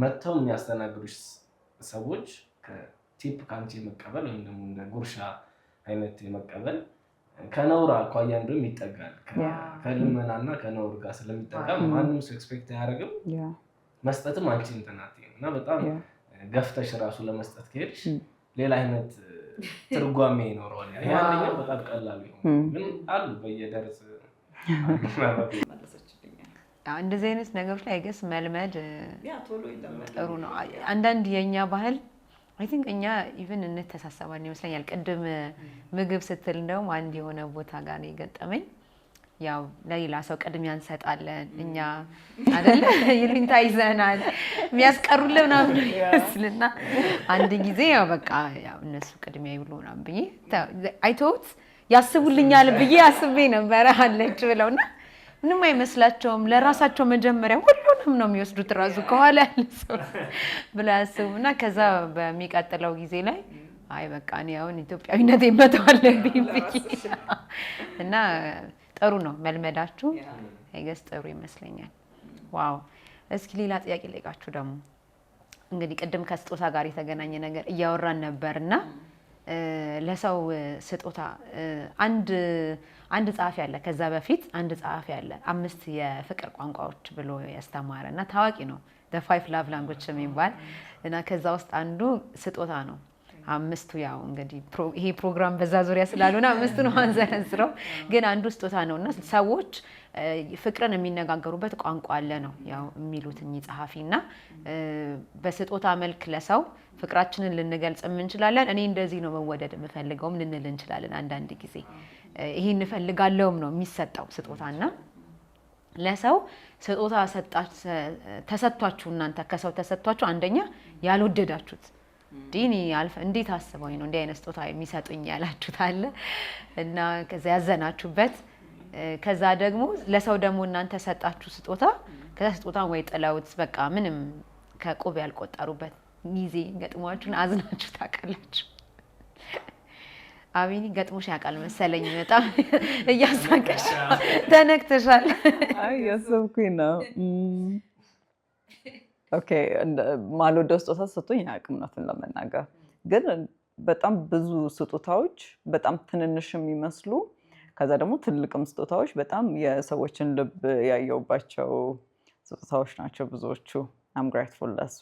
መተው የሚያስተናግዱሽ ሰዎች ከቲፕ ካንቺ መቀበል ወይም ደግሞ እንደ ጉርሻ አይነት የመቀበል ከነውር አኳያ እንደውም ይጠጋል። ከልመናና ከነውር ጋር ስለሚጠጋ ማንም ሰው ኤክስፔክት አያደርግም። መስጠትም አንቺ እንትናት እና በጣም ገፍተሽ ራሱ ለመስጠት ከሄድሽ ሌላ አይነት ትርጓሜ ይኖረዋል። ያንኛው በጣም ቀላል ይሆን ግን አሉ በየደረስ እንደዚህ አይነት ነገሮች ላይ አይገስ መልመድ ጥሩ ነው። አንዳንድ የኛ ባህል አይ ቲንክ እኛ ኢቭን እንተሳሰባለን ይመስለኛል። ቅድም ምግብ ስትል እንደውም አንድ የሆነ ቦታ ጋር ነው የገጠመኝ። ያው ለሌላ ሰው ቅድሚያ እንሰጣለን እኛ አይደለ ይሉኝታ ይዘናል የሚያስቀሩልን ምናምን ይመስልና አንድ ጊዜ ያው በቃ ያው እነሱ ቅድሚያ ይብሉ ምናምን ብዬ አይተውት ያስቡልኛል ብዬ አስቤ ነበረ አለች ብለውና ምንም አይመስላቸውም። ለራሳቸው መጀመሪያ ሁሉንም ነው የሚወስዱት ራሱ ከኋላ ያለ ሰው ብለው ያስቡና ከዛ በሚቀጥለው ጊዜ ላይ አይ በቃ እኔ አሁን ኢትዮጵያዊነት መተው አለብኝ እና ጥሩ ነው መልመዳችሁ። አይገስ ጥሩ ይመስለኛል። ዋው። እስኪ ሌላ ጥያቄ ልጠይቃችሁ ደግሞ እንግዲህ ቅድም ከስጦታ ጋር የተገናኘ ነገር እያወራን ነበርና ለሰው ስጦታ አንድ ጸሐፊ አለ። ከዛ በፊት አንድ ጸሐፊ አለ 5 የፍቅር ቋንቋዎች ብሎ ያስተማረና ታዋቂ ነው the 5 love languages የሚባል እና ከዛ ውስጥ አንዱ ስጦታ ነው። 5ቱ ያው እንግዲህ ይሄ ፕሮግራም በዛ ዙሪያ ስላልሆነ 5ቱ ነው አንዘረዝረው ግን አንዱ ስጦታ ነውና ሰዎች ፍቅርን የሚነጋገሩበት ቋንቋ አለ ነው ያው የሚሉት እኚህ ጸሐፊና በስጦታ መልክ ለሰው ፍቅራችንን ልንገልጽ እንችላለን። እኔ እንደዚህ ነው መወደድ የምፈልገውም ልንል እንችላለን። አንዳንድ ጊዜ ይሄን እንፈልጋለውም ነው የሚሰጠው ስጦታና ለሰው ስጦታ ተሰጥቷችሁ እናንተ ከሰው ተሰጥቷችሁ አንደኛ ያልወደዳችሁት ዲኒ አልፈ እንዴት አስበውኝ ነው እንዲህ አይነት ስጦታ የሚሰጡኝ ያላችሁት አለ እና ከዛ ያዘናችሁበት ከዛ ደግሞ ለሰው ደግሞ እናንተ ሰጣችሁ ስጦታ ከዛ ስጦታን ወይ ጥለውት በቃ ምንም ከቆብ ያልቆጠሩበት ጊዜ ገጥሟችሁን አዝናችሁ ታውቃላችሁ? አቢኒ ገጥሞሽ ያውቃል መሰለኝ በጣም እያሳቀሽ ተነክተሻል። አይ ያሰብኩኝ ነው። ኦኬ ማልወደው ስጦታ ሰጥቶኝ አያውቅም እውነቱን ለመናገር ግን በጣም ብዙ ስጦታዎች በጣም ትንንሽ የሚመስሉ ከዛ ደግሞ ትልቅም ስጦታዎች በጣም የሰዎችን ልብ ያየውባቸው ስጦታዎች ናቸው ብዙዎቹ። I'm grateful ለሱ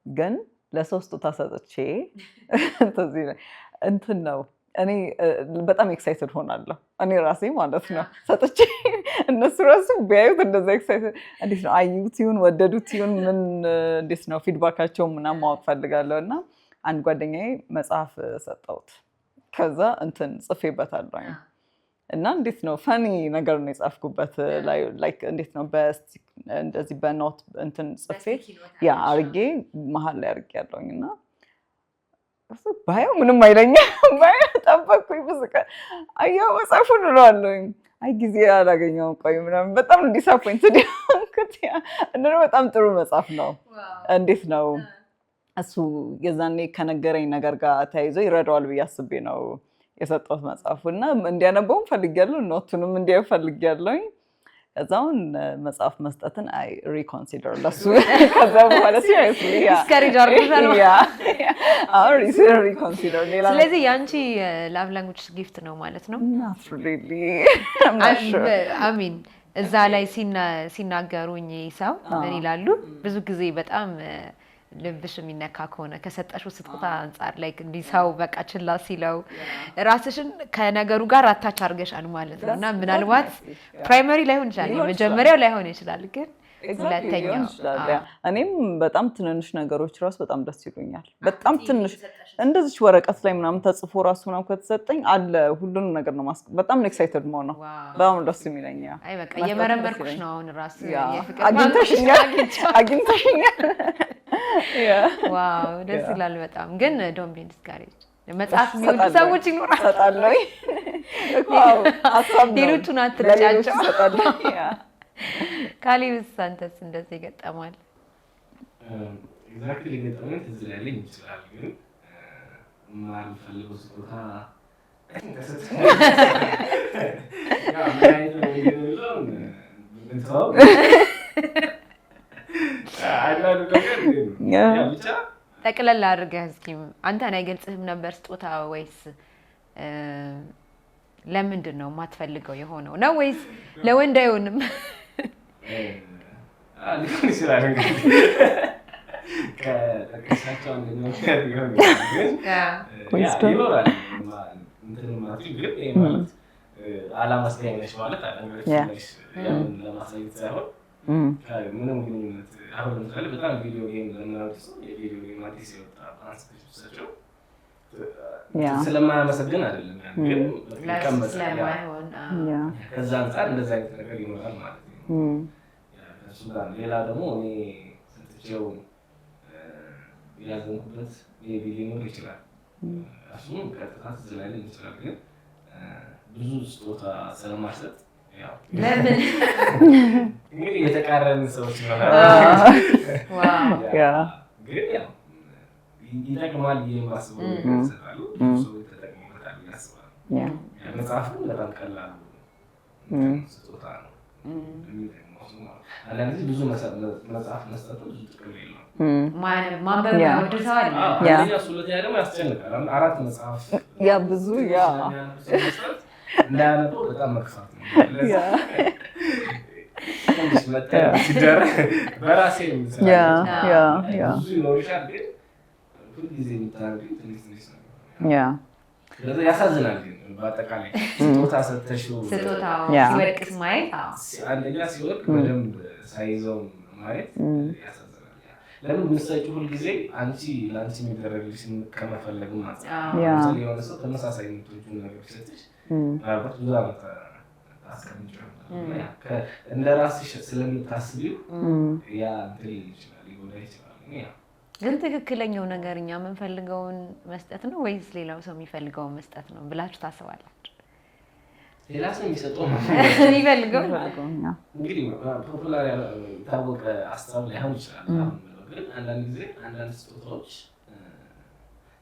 ግን ለሰው ስጦታ ሰጥቼ እንትን ነው እኔ በጣም ኤክሳይትድ ሆናለሁ እኔ ራሴ ማለት ነው ሰጥቼ እነሱ ራሱ ቢያዩት እንደዛ ኤክሳይትድ እንዴት ነው አዩት ይሁን ወደዱት ይሁን ምን እንዴት ነው ፊድባካቸው ምናምን ማወቅ ፈልጋለሁ እና አንድ ጓደኛዬ መጽሐፍ ሰጠሁት ከዛ እንትን ጽፌበታለሁ እና እንዴት ነው ፈኒ ነገር ነው የጻፍኩበት ላይክ እንዴት ነው እንደዚህ በኖት እንትን ጽፌ ያ አርጌ መሀል ላይ አርጌ ያለውኝና ባየው ምንም አይለኝም ባየው ጠበቅኩኝ ብስቀ አየው መጽሐፉን እለዋለሁኝ አይ ጊዜ አላገኘውም ቆይ ምናምን በጣም ዲስአፖይንትድ ሆንኩት እና በጣም ጥሩ መጽሐፍ ነው እንዴት ነው እሱ የዛኔ ከነገረኝ ነገር ጋር ተያይዞ ይረዳዋል ብዬ አስቤ ነው የሰጠሁት መጽሐፉና እንዲያነበውም ፈልጌያለሁ ኖቱንም እንዲያየው ፈልጌያለሁኝ ከዛውን መጽሐፍ መስጠትን አይ ሪኮንሲደር ለሱ ከዛ በኋላ ሲሪየስሊ ስከሪጅ አርገሻል ሪኮንሲደር ሌላ ስለዚህ ያንቺ ላቭ ላንጉዌጅ ጊፍት ነው ማለት ነው not really አሚን እዛ ላይ ሲናገሩኝ ሰው ምን ይላሉ ብዙ ጊዜ በጣም ልብሽ የሚነካ ከሆነ ከሰጠሽው ስጦታ አንፃር ላይ እንዲህ ሰው በቃ ችላ ሲለው ራስሽን ከነገሩ ጋር አታች አድርገሻል ማለት ነው እና ምናልባት ፕራይመሪ ላይሆን ይችላል መጀመሪያው ላይሆን ይችላል ግን ሁለተኛው እኔም በጣም ትንንሽ ነገሮች ራሱ በጣም ደስ ይሉኛል በጣም ትንሽ እንደዚህ ወረቀት ላይ ምናምን ተጽፎ ራሱ ምናምን ከተሰጠኝ አለ ሁሉንም ነገር ነው በጣም ኤክሳይትድ መሆን ነው በጣም ደስ የሚለኝ አይ በቃ የመረመርኩሽ ነው አሁን ራስ የፍቅር አግኝተሽኛል ዋው ደስ ይላል በጣም ግን ዶንት ቢ ዲስካሬጅ መጽሐፍ የሚወዱ ሰዎች ይኖራሉ ሰጣለሁ ዋው አሳብ ነው ሌሎቹን አትጫጫው ካሊብስ አንተስ እንደዚህ ገጠማል ኤግዛክትሊ ገጠመኝ ትዝ ላይለኝ ይችላል ግን ማልፈልገው ስጦታ ጠቅለል አድርገህ እስኪ አንተን አይገልጽህም ነበር ስጦታ ወይስ ለምንድን ነው የማትፈልገው የሆነው ነው ወይስ ለወንድ አይሆንም? ሊሆን ይችላል እንግዲህ ከጠቀሳቸው አንደኛው ሊሆን ይችላል ይኖራል እንትን ማለት ግን ይሄ ማለት አላማ ስለያለሽ ማለት አላማሽ ለማሳየት ሳይሆን ምንም ግንኙነት አሁን ለምሳሌ በጣም ቪዲዮ ጌም ለምናወጥ ሰው የቪዲዮ ጌም አዲስ የወጣ አንስክሪፕቶቻቸው ስለማያመሰግን አይደለም ግን ስለማይሆን ከዛ አንፃር እንደዛ አይነት ነገር ይኖራል ማለት ነው እሱ ጋር ሌላ ደግሞ እኔ ሰጥቼው ያዘንኩበት የቪዲዮ ሊኖር ይችላል እሱም ቀጥታ ዝላይልን ይችላል ግን ብዙ ስጦታ ስለማሰጥ ያው ለምን እንግዲህ የተቃረኑ ሰዎች ነው ግን ያው ይጠቅማል የማስበው ነገር ይሰጣሉ ሰው ተጠቅሞበታል ያስባል መጽሐፉ በጣም ቀላል ስጦታ ነው አንዳንድ ብዙ መጽሐፍ መስጠቱ ብዙ ጥቅም የለውም ማንበብ ወደ ሰው አለ ያ ሁለተኛ ደግሞ ያስጨንቃል አራት መጽሐፍ ያ ብዙ ያ እንዳያነበው በጣም መክፋት ነው ትንሽ ሲደረግ በራሴ ብዙ ይኖርሻል ግን ሁልጊዜ የምታደርጊው ትንሽ ነው ስለዚህ ያሳዝናል ግን በአጠቃላይ ስጦታ ሰጥተሽው ስጦታው ሲወድቅ ማየት አንደኛ ሲወድቅ በደንብ ሳይዘው ማየት ያሳዝናል ለምን ምንሰጪው ሁልጊዜ አንቺ ለአንቺ የሚደረግልሽን ከመፈለግም አንፃር የሆነ ሰው ተመሳሳይ ምቶቹን ነገሮች ሰጥሽ ምናልባት ብዙ ዓመት ታስቀምጪው እንደ ራስሽ ስለምታስቢው ያ እንትን ይችላል ሊጎዳ ይችላል ግን ትክክለኛው ነገር እኛ የምንፈልገውን መስጠት ነው ወይስ ሌላው ሰው የሚፈልገውን መስጠት ነው ብላችሁ ታስባላችሁ? ሌላ ሰው የሚሰጠው የሚፈልገው እንግዲህ ፖፑላር የታወቀ አስተሳሰብ ላይሆን ይችላል። ግን አንዳንድ ጊዜ አንዳንድ ስጦታዎች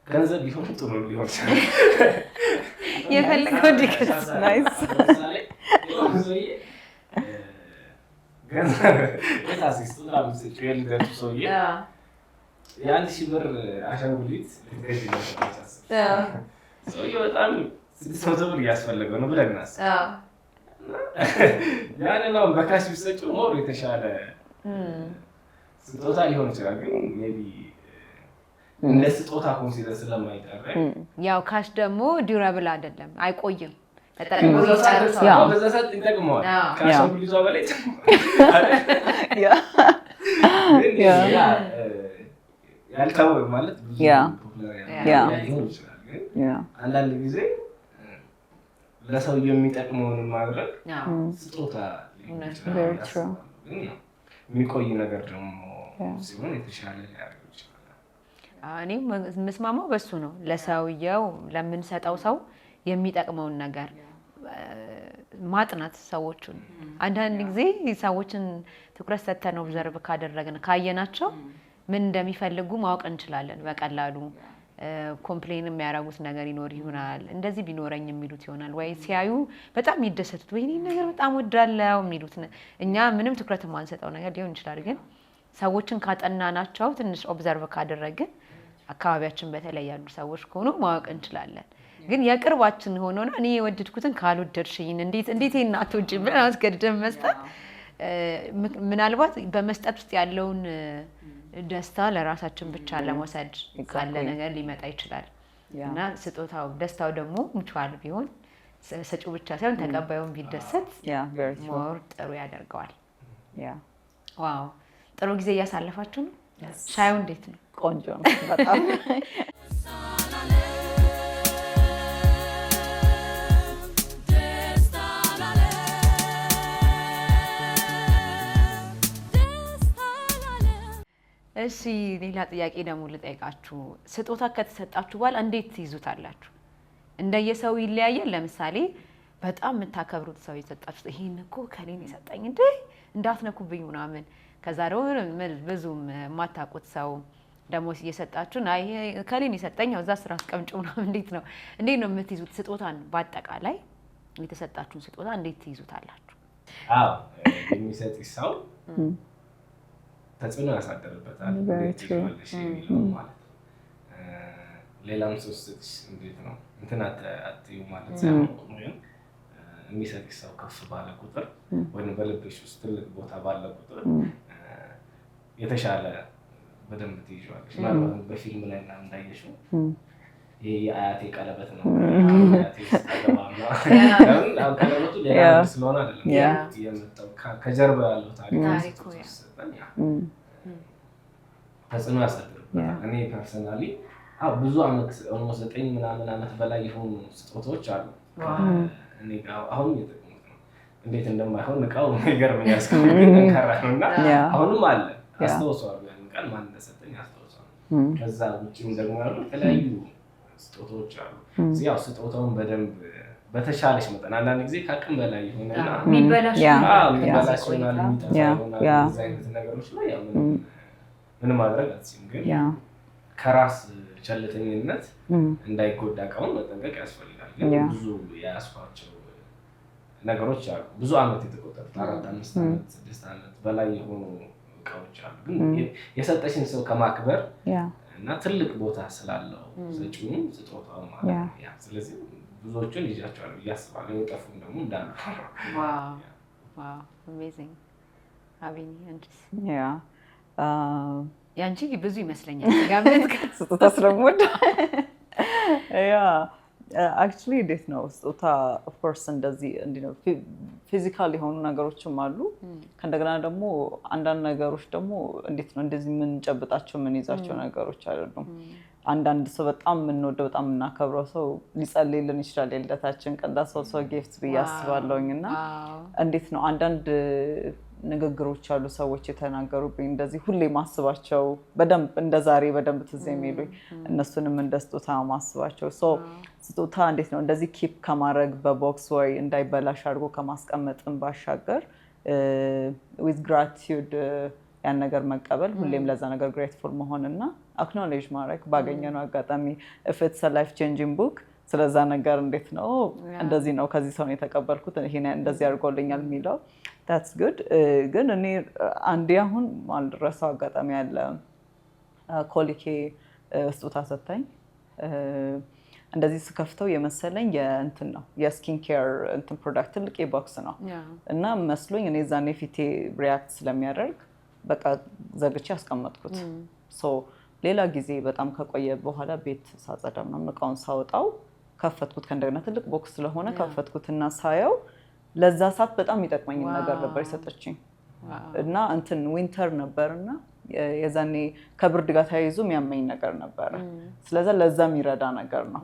ገንዘብ ቢሆን ጥሩ ሊሆን ይችላል። የፈለገው ዲክስ ናይስ ገንዘብ የታሲስቱ ራምስጭ የልደቱ ሰውዬ የአንድ ሺህ ብር አሻንጉሊት ልትገዥ ይችላል። ሰውዬው በጣም 600 ብር እያስፈለገው ነው ብለን እናስብ። ያንን አሁን በካሽ ቢሰጪው ሞር የተሻለ ስጦታ ሊሆን ይችላል። ግን ሜይ ቢ እንደ ስጦታ ኮንሲደር ስለማይደረግ ያው ካሽ ደግሞ ዲዩራብል አይደለም፣ አይቆይም። በዛ ሰዓት ይጠቅመዋል። ከአሻንጉሊቷ በላይ ያልታወቀ ማለት ብዙ ሊሆን ይችላል። ግን አንዳንድ ጊዜ ለሰውየው የሚጠቅመውን ማድረግ ስጦታ ሊሆን ይችላል። የሚቆይ ነገር ደግሞ ሲሆን የተሻለ ሊያደርግ ይችላል። እኔም የምስማማው በሱ ነው። ለሰውየው ለምንሰጠው ሰው የሚጠቅመውን ነገር ማጥናት ሰዎቹን አንዳንድ ጊዜ ሰዎችን ትኩረት ሰጥተን ኦብዘርቭ ካደረግን ካየናቸው ምን እንደሚፈልጉ ማወቅ እንችላለን በቀላሉ። ኮምፕሌን የሚያደርጉት ነገር ይኖር ይሆናል፣ እንደዚህ ቢኖረኝ የሚሉት ይሆናል፣ ወይ ሲያዩ በጣም የሚደሰቱት ወይ ይሄን ነገር በጣም ወዳለው የሚሉት እኛ ምንም ትኩረት የማንሰጠው ነገር ሊሆን ይችላል። ግን ሰዎችን ካጠናናቸው ትንሽ ኦብዘርቭ ካደረግን አካባቢያችን በተለይ ያሉ ሰዎች ከሆኑ ማወቅ እንችላለን። ግን የቅርባችን ሆኖ ነው እኔ የወደድኩትን ካልወደድሽኝ እንዴት ይሄን አትወጂም ብለን አስገድደን መስጠት ምናልባት በመስጠት ውስጥ ያለውን ደስታ ለራሳችን ብቻ ለመውሰድ ካለ ነገር ሊመጣ ይችላል እና ስጦታው ደስታው ደግሞ ሙቹዋል ቢሆን ሰጪው ብቻ ሳይሆን ተቀባዩን ቢደሰት ሞር ጥሩ ያደርገዋል። ዋው ጥሩ ጊዜ እያሳለፋችሁ ነው። ሻዩ እንዴት ነው? ቆንጆ ነው በጣም። እሺ ሌላ ጥያቄ ደግሞ ልጠይቃችሁ። ስጦታ ከተሰጣችሁ በኋላ እንዴት ትይዙታላችሁ? እንደየሰው ይለያያል። ለምሳሌ በጣም የምታከብሩት ሰው የሰጣችሁ ይሄን እኮ ከሌን የሰጠኝ እንዴ እንዳትነኩብኝ ምናምን፣ ከዛ ደግሞ ብዙም የማታውቁት ሰው ደግሞ እየሰጣችሁ አይ ከሌን የሰጠኝ እዛ ስራ አስቀምጪው ምናምን፣ እንዴት ነው የምትይዙት ስጦታን? በአጠቃላይ የተሰጣችሁን ስጦታ እንዴት ትይዙታላችሁ? አዎ የሚሰጥ ሰው ተጽዕኖ ያሳደርበታል። የሚለው ማለት ነው። ሌላም ሰው ስትሽ እንዴት ነው እንትን አትዩ ማለት ሳይሆን ግን የሚሰጥሽ ሰው ከፍ ባለ ቁጥር ወይም በልብሽ ውስጥ ትልቅ ቦታ ባለ ቁጥር የተሻለ በደንብ ትይዣለሽ። ምናልባት በፊልም ላይ እና እንዳየሽው ይሄ የአያቴ ቀለበት ነው ቀለበቱ ሌላ ስለሆነ አይደለም የመጣው ከጀርባ ያለው ታሪክ ተጽዕኖ ያሳድርበታል። እኔ ፐርሰናሊ ብዙ አመት ኦልሞስት 9 ምናምን አመት በላይ የሆኑ ስጦታዎች አሉ እኔ ጋር አሁን እየተጠቀምኩት ነው። እንዴት እንደማይሆን እቃው ይገርመኛል። እስካሁን ጠንካራ ነው እና አሁንም አለ። አስታውሰዋለሁ ያን ቃል ማን እንደሰጠኝ አስታውሰዋለሁ። ከዛ ውጭም ደግሞ ያሉ የተለያዩ ስጦታዎች አሉ። ያው ስጦታውን በደንብ በተሻለሽ መጠን አንዳንድ ጊዜ ከአቅም በላይ ይሆንና የሚበላሽ ይሆናል፣ የሚጠፋ ይሆናል። እዛ አይነት ነገሮች ላይ ያው ምን ማድረግ አትችይም። ግን ከራስ ቸልተኝነት እንዳይጎዳ እቃውን መጠንቀቅ ያስፈልጋል። ግን ብዙ የያዝኳቸው ነገሮች አሉ። ብዙ አመት የተቆጠሩት 4፣ 5 አመት 6 አመት በላይ የሆኑ እቃዎች አሉ። ግን የሰጠሽን ሰው ከማክበር እና ትልቅ ቦታ ስላለው ሰጪውን ስጦታው ማለት ነው። ስለዚህ ብዙዎቹን ይዣቸዋለሁ ብዬ አስባለሁ። የጠፉም ደግሞ እንዳሉ። ዋው አሜዚንግ። አቤኒ አንቺስ? ያንቺ ብዙ ይመስለኛል ጋብት ስጦታ ስለምወድ አክቹሊ እንዴት ነው ስጦታ ኦፍ ኮርስ እንደዚህ ነው ፊዚካል የሆኑ ነገሮችም አሉ። ከእንደገና ደግሞ አንዳንድ ነገሮች ደግሞ እንዴት ነው እንደዚህ የምንጨብጣቸው የምንይዛቸው ነገሮች አይደሉም። አንዳንድ ሰው በጣም የምንወደው በጣም የምናከብረው ሰው ሊጸልይልን ይችላል የልደታችን ቀን ሰው ጊፍት ብዬ አስባለሁኝ። እና እንዴት ነው አንዳንድ ንግግሮች አሉ ሰዎች የተናገሩብኝ እንደዚህ ሁሌ ማስባቸው በደንብ እንደ ዛሬ በደንብ ትዝ የሚሉኝ እነሱንም እንደ ስጦታ ማስባቸው። ስጦታ እንዴት ነው እንደዚህ ኪፕ ከማድረግ በቦክስ ወይ እንዳይበላሽ አድርጎ ከማስቀመጥን ባሻገር with gratitude ያን ነገር መቀበል ሁሌም ለዛ ነገር grateful መሆንና acknowledge ማድረግ ባገኘነው አጋጣሚ if it's a life changing book ስለዛ ነገር እንዴት ነው እንደዚህ ነው ከዚህ ሰው ነው የተቀበልኩት ይሄ እንደዚህ አድርጎልኛል የሚለው that's good ግን እኔ አንዴ አሁን ማልረሳው አጋጣሚ ያለ ኮሊኬ ስጦታ ሰጠኝ እንደዚህ ስከፍተው የመሰለኝ የእንትን ነው የስኪን ኬር እንትን ፕሮዳክት ትልቅ ቦክስ ነው እና መስሎኝ እኔ ዛኔ ፊቴ ሪያክት ስለሚያደርግ በቃ ዘግቼ አስቀመጥኩት ሌላ ጊዜ በጣም ከቆየ በኋላ ቤት ሳጸዳ ምናምን እቃውን ሳወጣው ከፈትኩት ከእንደገና ትልቅ ቦክስ ስለሆነ ከፈትኩትና ሳየው ለዛ ሰዓት በጣም ይጠቅመኝ ነገር ነበር የሰጠችኝ እና እንትን ዊንተር ነበርና የዛኔ ከብርድ ጋር ተያይዞ የሚያመኝ ነገር ነበር ስለዛ ለዛ የሚረዳ ነገር ነው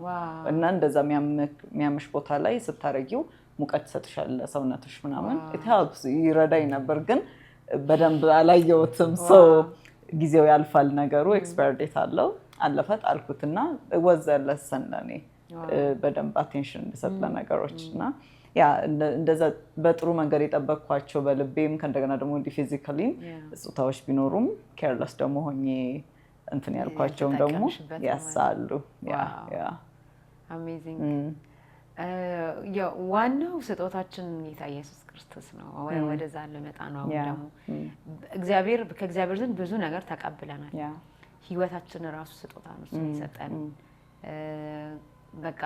እና እንደዛ የሚያምሽ ቦታ ላይ ስታረጊው ሙቀት ይሰጥሻል ሰውነትሽ ምናምን ይረዳኝ ነበር ግን በደንብ አላየሁትም ጊዜው ያልፋል ነገሩ ኤክስፓየር ዴት አለው አለፈ ጣልኩትና ወዘለሰን ለኔ በደንብ አቴንሽን እንድሰጥ ለነገሮች እና ያ እንደዛ በጥሩ መንገድ የጠበቅኳቸው በልቤም ከእንደገና ደግሞ እንዲ ፊዚካሊ ስጦታዎች ቢኖሩም ኬርለስ ደግሞ ሆኜ እንትን ያልኳቸውም ደግሞ ያሳሉ ያ አሜዚንግ ዋናው ስጦታችን ጌታ ኢየሱስ ክርስቶስ ነው ወደዛ ለመጣ ነው ደግሞ ከእግዚአብሔር ዘንድ ብዙ ነገር ተቀብለናል ህይወታችን ራሱ ስጦታ ነው የሚሰጠን በቃ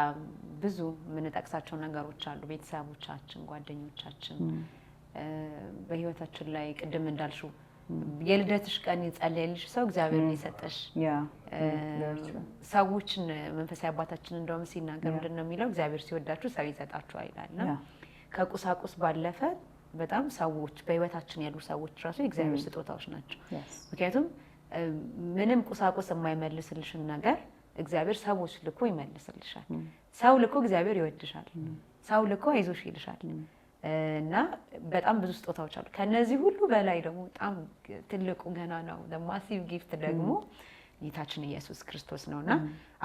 ብዙ የምንጠቅሳቸው ነገሮች አሉ ቤተሰቦቻችን ጓደኞቻችን በህይወታችን ላይ ቅድም እንዳልሽው የልደትሽ ቀን ይጸልይልሽ ሰው እግዚአብሔር ነው የሰጠሽ ሰዎችን መንፈሳዊ አባታችን እንደውም ሲናገር ምንድነው የሚለው እግዚአብሔር ሲወዳችሁ ሰው ይሰጣችኋል ይላልና ከቁሳቁስ ባለፈ በጣም ሰዎች በህይወታችን ያሉ ሰዎች ራሱ የእግዚአብሔር ስጦታዎች ናቸው ምክንያቱም ምንም ቁሳቁስ የማይመልስልሽን ነገር እግዚአብሔር ሰዎች ልኮ ይመልስልሻል ሰው ልኮ እግዚአብሔር ይወድሻል ሰው ልኮ አይዞሽ ይልሻል እና በጣም ብዙ ስጦታዎች አሉ ከነዚህ ሁሉ በላይ ደግሞ በጣም ትልቁ ገና ነው ማሲቭ ጊፍት ደግሞ ጌታችን ኢየሱስ ክርስቶስ ነውና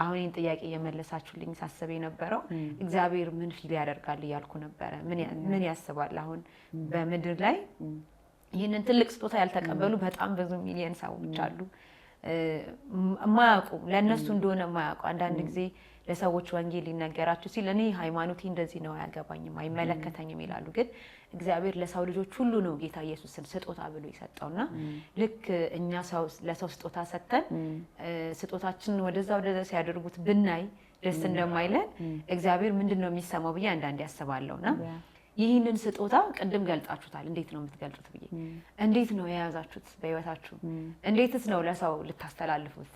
አሁን ይህን ጥያቄ የመለሳችሁልኝ ሳስብ የነበረው እግዚአብሔር ምን ፊል ያደርጋል እያልኩ ነበረ ምን ያስባል አሁን በምድር ላይ ይህንን ትልቅ ስጦታ ያልተቀበሉ በጣም ብዙ ሚሊዮን ሰዎች አሉ ማያውቁ ለነሱ እንደሆነ ማያውቁ አንዳንድ ጊዜ ለሰዎች ወንጌል ሊነገራችሁ ሲል እኔ ሃይማኖቴ እንደዚህ ነው አያገባኝም አይመለከተኝም ይላሉ ግን እግዚአብሔር ለሰው ልጆች ሁሉ ነው ጌታ ኢየሱስን ስጦታ ብሎ ይሰጠውና ልክ እኛ ለሰው ስጦታ ሰጥተን ስጦታችንን ወደዛ ሲያደርጉት ብናይ ደስ እንደማይለን እግዚአብሔር ምንድነው የሚሰማው ብዬ አንዳንዴ ያስባለውና ይህንን ስጦታ ቅድም ገልጻችሁታል እንዴት ነው የምትገልጹት ብዬ እንዴት ነው የያዛችሁት በህይወታችሁ እንዴትስ ነው ለሰው ልታስተላልፉት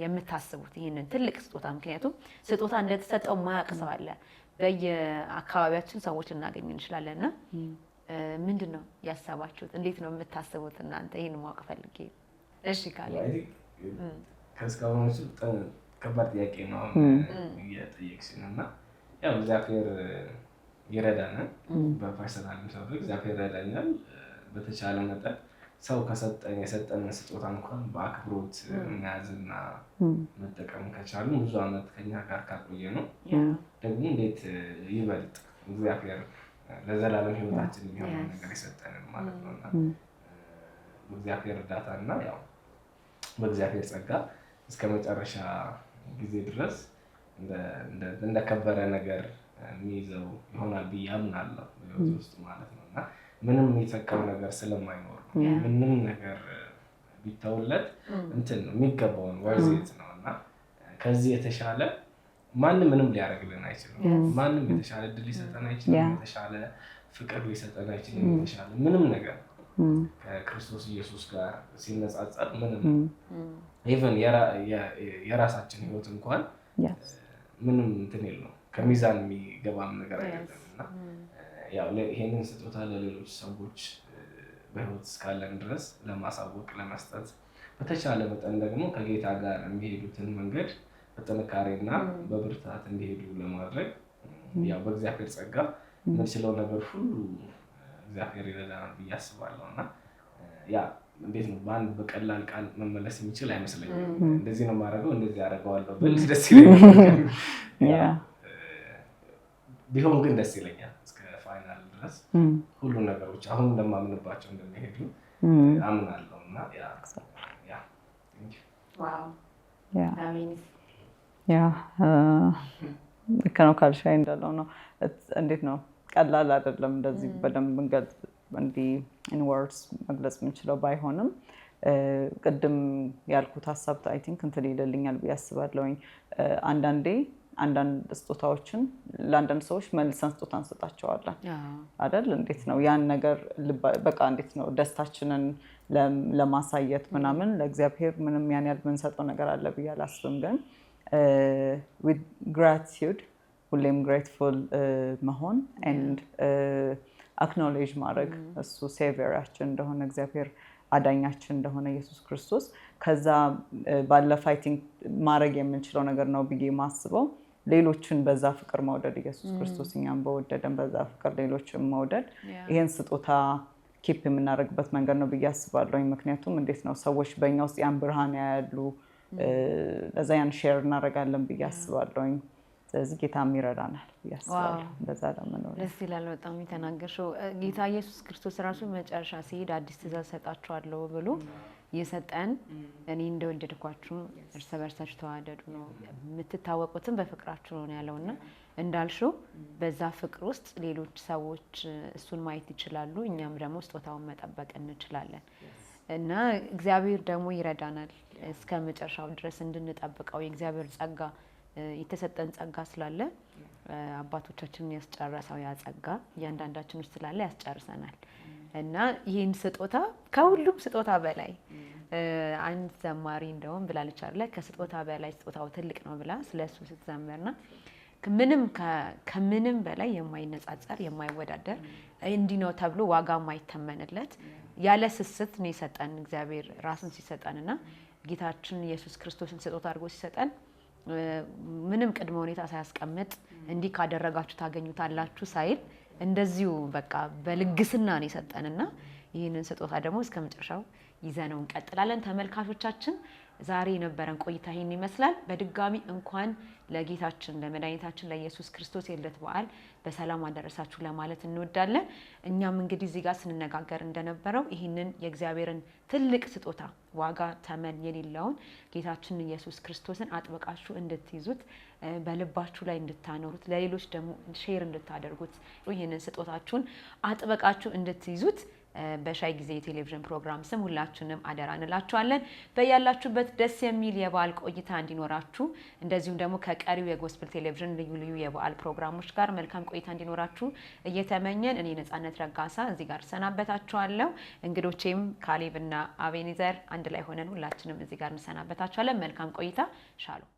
የምታስቡት ይህንን ትልቅ ስጦታ ምክንያቱም ስጦታ እንደተሰጠው ማያውቅ ሰው አለ በየአካባቢያችን ሰዎች እናገኝ እንችላለንና ምንድነው ያሰባችሁት እንዴት ነው የምታስቡት እናንተ ይሄን ማወቅ ፈልጌ እሺ ካለ ከስካሁን ከባድ ጥያቄ ነው እየጠየቅሽንና ያው እግዚአብሔር ይረዳናል በፐርሰናል ሰው እግዚአብሔር ይረዳኛል በተቻለ መጠን ሰው የሰጠንን ስጦታ እንኳን በአክብሮት መያዝና መጠቀም ከቻሉ ብዙ ዓመት ከኛ ጋር ካቆየ ነው ደግሞ እንዴት ይበልጥ እግዚአብሔር ለዘላለም ህይወታችን የሚሆነው ነገር የሰጠንን ማለት ነውና በእግዚአብሔር እርዳታና ያው በእግዚአብሔር ጸጋ እስከ መጨረሻ ጊዜ ድረስ እንደከበረ ነገር የሚይዘው ይሆናል ብዬ አምናለሁ በህይወት ውስጥ ማለት ነውና ምንም የሚተካው ነገር ስለማይኖር ምንም ነገር ቢተውለት እንትን ነው የሚገባውን ወርዜት ነውና ከዚህ የተሻለ ማንም ምንም ሊያደርግልን አይችልም ማንም የተሻለ እድል ሊሰጠን አይችልም የተሻለ ፍቅር ሊሰጠን አይችልም የተሻለ ምንም ነገር ከክርስቶስ ኢየሱስ ጋር ሲነጻጸር ምንም ኢቭን የራሳችን ህይወት እንኳን ምንም እንትን የለውም ከሚዛን የሚገባም ነገር አይደለምና ያው ይሄንን ስጦታ ለሌሎች ሰዎች በህይወት እስካለን ድረስ ለማሳወቅ ለመስጠት በተቻለ መጠን ደግሞ ከጌታ ጋር የሚሄዱትን መንገድ በጥንካሬና በብርታት እንዲሄዱ ለማድረግ ያው በእግዚአብሔር ጸጋ የምንችለው ነገር ሁሉ እግዚአብሔር ይረዳናል ብዬ አስባለሁ። እና ያ እንዴት ነው በአንድ በቀላል ቃል መመለስ የሚችል አይመስለኝም። እንደዚህ ነው የማደርገው እንደዚህ አደርገዋለሁ ብል ደስ ይለኛል። ቢሆን ግን ደስ ይለኛል እስከ ፋይናል ድረስ ሁሉ ነገሮች አሁን እንደማምንባቸው እንደሚሄዱ አምናለሁ። እና ልክ ነው ካልሻይ እንዳለው ነው። እንዴት ነው ቀላል አይደለም እንደዚህ በደንብ እንገልጽ እንዲህ ኢን ወርድስ መግለጽ የምንችለው ባይሆንም ቅድም ያልኩት ሀሳብ አይ ቲንክ እንትን ይልልኛል ብዬ አስባለሁኝ። አንዳንድ ስጦታዎችን ለአንዳንድ ሰዎች መልሰን ስጦታ እንሰጣቸዋለን አይደል? እንዴት ነው ያን ነገር በቃ እንዴት ነው ደስታችንን ለማሳየት ምናምን ለእግዚአብሔር ምንም ያን ያህል የምንሰጠው ነገር አለ ብዬ አላስብም። ግን with gratitude ሁሌም grateful መሆን and acknowledge ማድረግ እሱ ሴቪየራችን እንደሆነ እግዚአብሔር አዳኛችን እንደሆነ ኢየሱስ ክርስቶስ ከዛ ባለፈ አይ ቲንክ ማድረግ የምንችለው ነገር ነው ብዬ ማስበው ሌሎችን በዛ ፍቅር መውደድ ኢየሱስ ክርስቶስ እኛም በወደደን በዛ ፍቅር ሌሎችን መውደድ ይሄን ስጦታ ኪፕ የምናደርግበት መንገድ ነው ብዬ አስባለሁ። ምክንያቱም እንዴት ነው ሰዎች በእኛ ውስጥ ያን ብርሃን ያያሉ ለዛ ያን ሼር እናደርጋለን ብዬ አስባለሁ። ስለዚህ ጌታም ይረዳናል ብዬ አስባለሁ። እንደዛ ለመኖር ደስ ይላል። በጣም የተናገርሽው ጌታ ኢየሱስ ክርስቶስ ራሱ መጨረሻ ሲሄድ አዲስ ትእዛዝ ሰጣችኋለሁ ብሎ የሰጠን እኔ እንደወደድኳችሁ እርስ በርሳችሁ ተዋደዱ ነው፣ የምትታወቁትም በፍቅራችሁ ነው ያለውና እንዳልሽው በዛ ፍቅር ውስጥ ሌሎች ሰዎች እሱን ማየት ይችላሉ፣ እኛም ደግሞ ስጦታውን መጠበቅ እንችላለን እና እግዚአብሔር ደግሞ ይረዳናል እስከ መጨረሻው ድረስ እንድንጠብቀው የእግዚአብሔር ጸጋ የተሰጠን ጸጋ ስላለ አባቶቻችንን ያስጨረሰው ያ ጸጋ እያንዳንዳችን ውስጥ ስላለ ያስጨርሰናል እና ይህን ስጦታ ከሁሉም ስጦታ በላይ አንድ ዘማሪ እንደውም ብላለች አይደል ከስጦታ በላይ ስጦታው ትልቅ ነው ብላ ስለሱ ስትዘምርና ከምንም በላይ የማይነጻጸር የማይወዳደር እንዲህ ነው ተብሎ ዋጋ የማይተመንለት ያለ ስስት ነው የሰጠን እግዚአብሔር ራሱን ሲሰጠንና ጌታችን ኢየሱስ ክርስቶስን ስጦታ አድርጎ ሲሰጠን ምንም ቅድመ ሁኔታ ሳያስቀምጥ እንዲህ ካደረጋችሁ ታገኙታላችሁ ሳይል እንደዚሁ በቃ በልግስና ነው የሰጠንና ይህንን ስጦታ ደግሞ እስከመጨረሻው ይዘነው እንቀጥላለን። ተመልካቾቻችን ዛሬ የነበረን ቆይታ ይሄን ይመስላል። በድጋሚ እንኳን ለጌታችን ለመድኃኒታችን ለኢየሱስ ክርስቶስ የልደት በዓል በሰላም አደረሳችሁ ለማለት እንወዳለን። እኛም እንግዲህ እዚህ ጋር ስንነጋገር እንደነበረው ይህንን የእግዚአብሔርን ትልቅ ስጦታ ዋጋ ተመን የሌለውን ጌታችን ኢየሱስ ክርስቶስን አጥብቃችሁ እንድትይዙት በልባችሁ ላይ እንድታኖሩት ለሌሎች ደግሞ ሼር እንድታደርጉት ይህንን ስጦታችሁን አጥብቃችሁ እንድትይዙት በሻይ ጊዜ የቴሌቪዥን ፕሮግራም ስም ሁላችንም አደራ እንላችኋለን። በያላችሁበት ደስ የሚል የበዓል ቆይታ እንዲኖራችሁ እንደዚሁም ደግሞ ከቀሪው የጎስፕል ቴሌቪዥን ልዩ ልዩ የበዓል ፕሮግራሞች ጋር መልካም ቆይታ እንዲኖራችሁ እየተመኘን እኔ ነጻነት ረጋሳ እዚህ ጋር ሰናበታችኋለሁ። እንግዶቼም ካሌብና አቤኒዘር አንድ ላይ ሆነን ሁላችንም እዚህ ጋር እንሰናበታችኋለን። መልካም ቆይታ። ሻሎም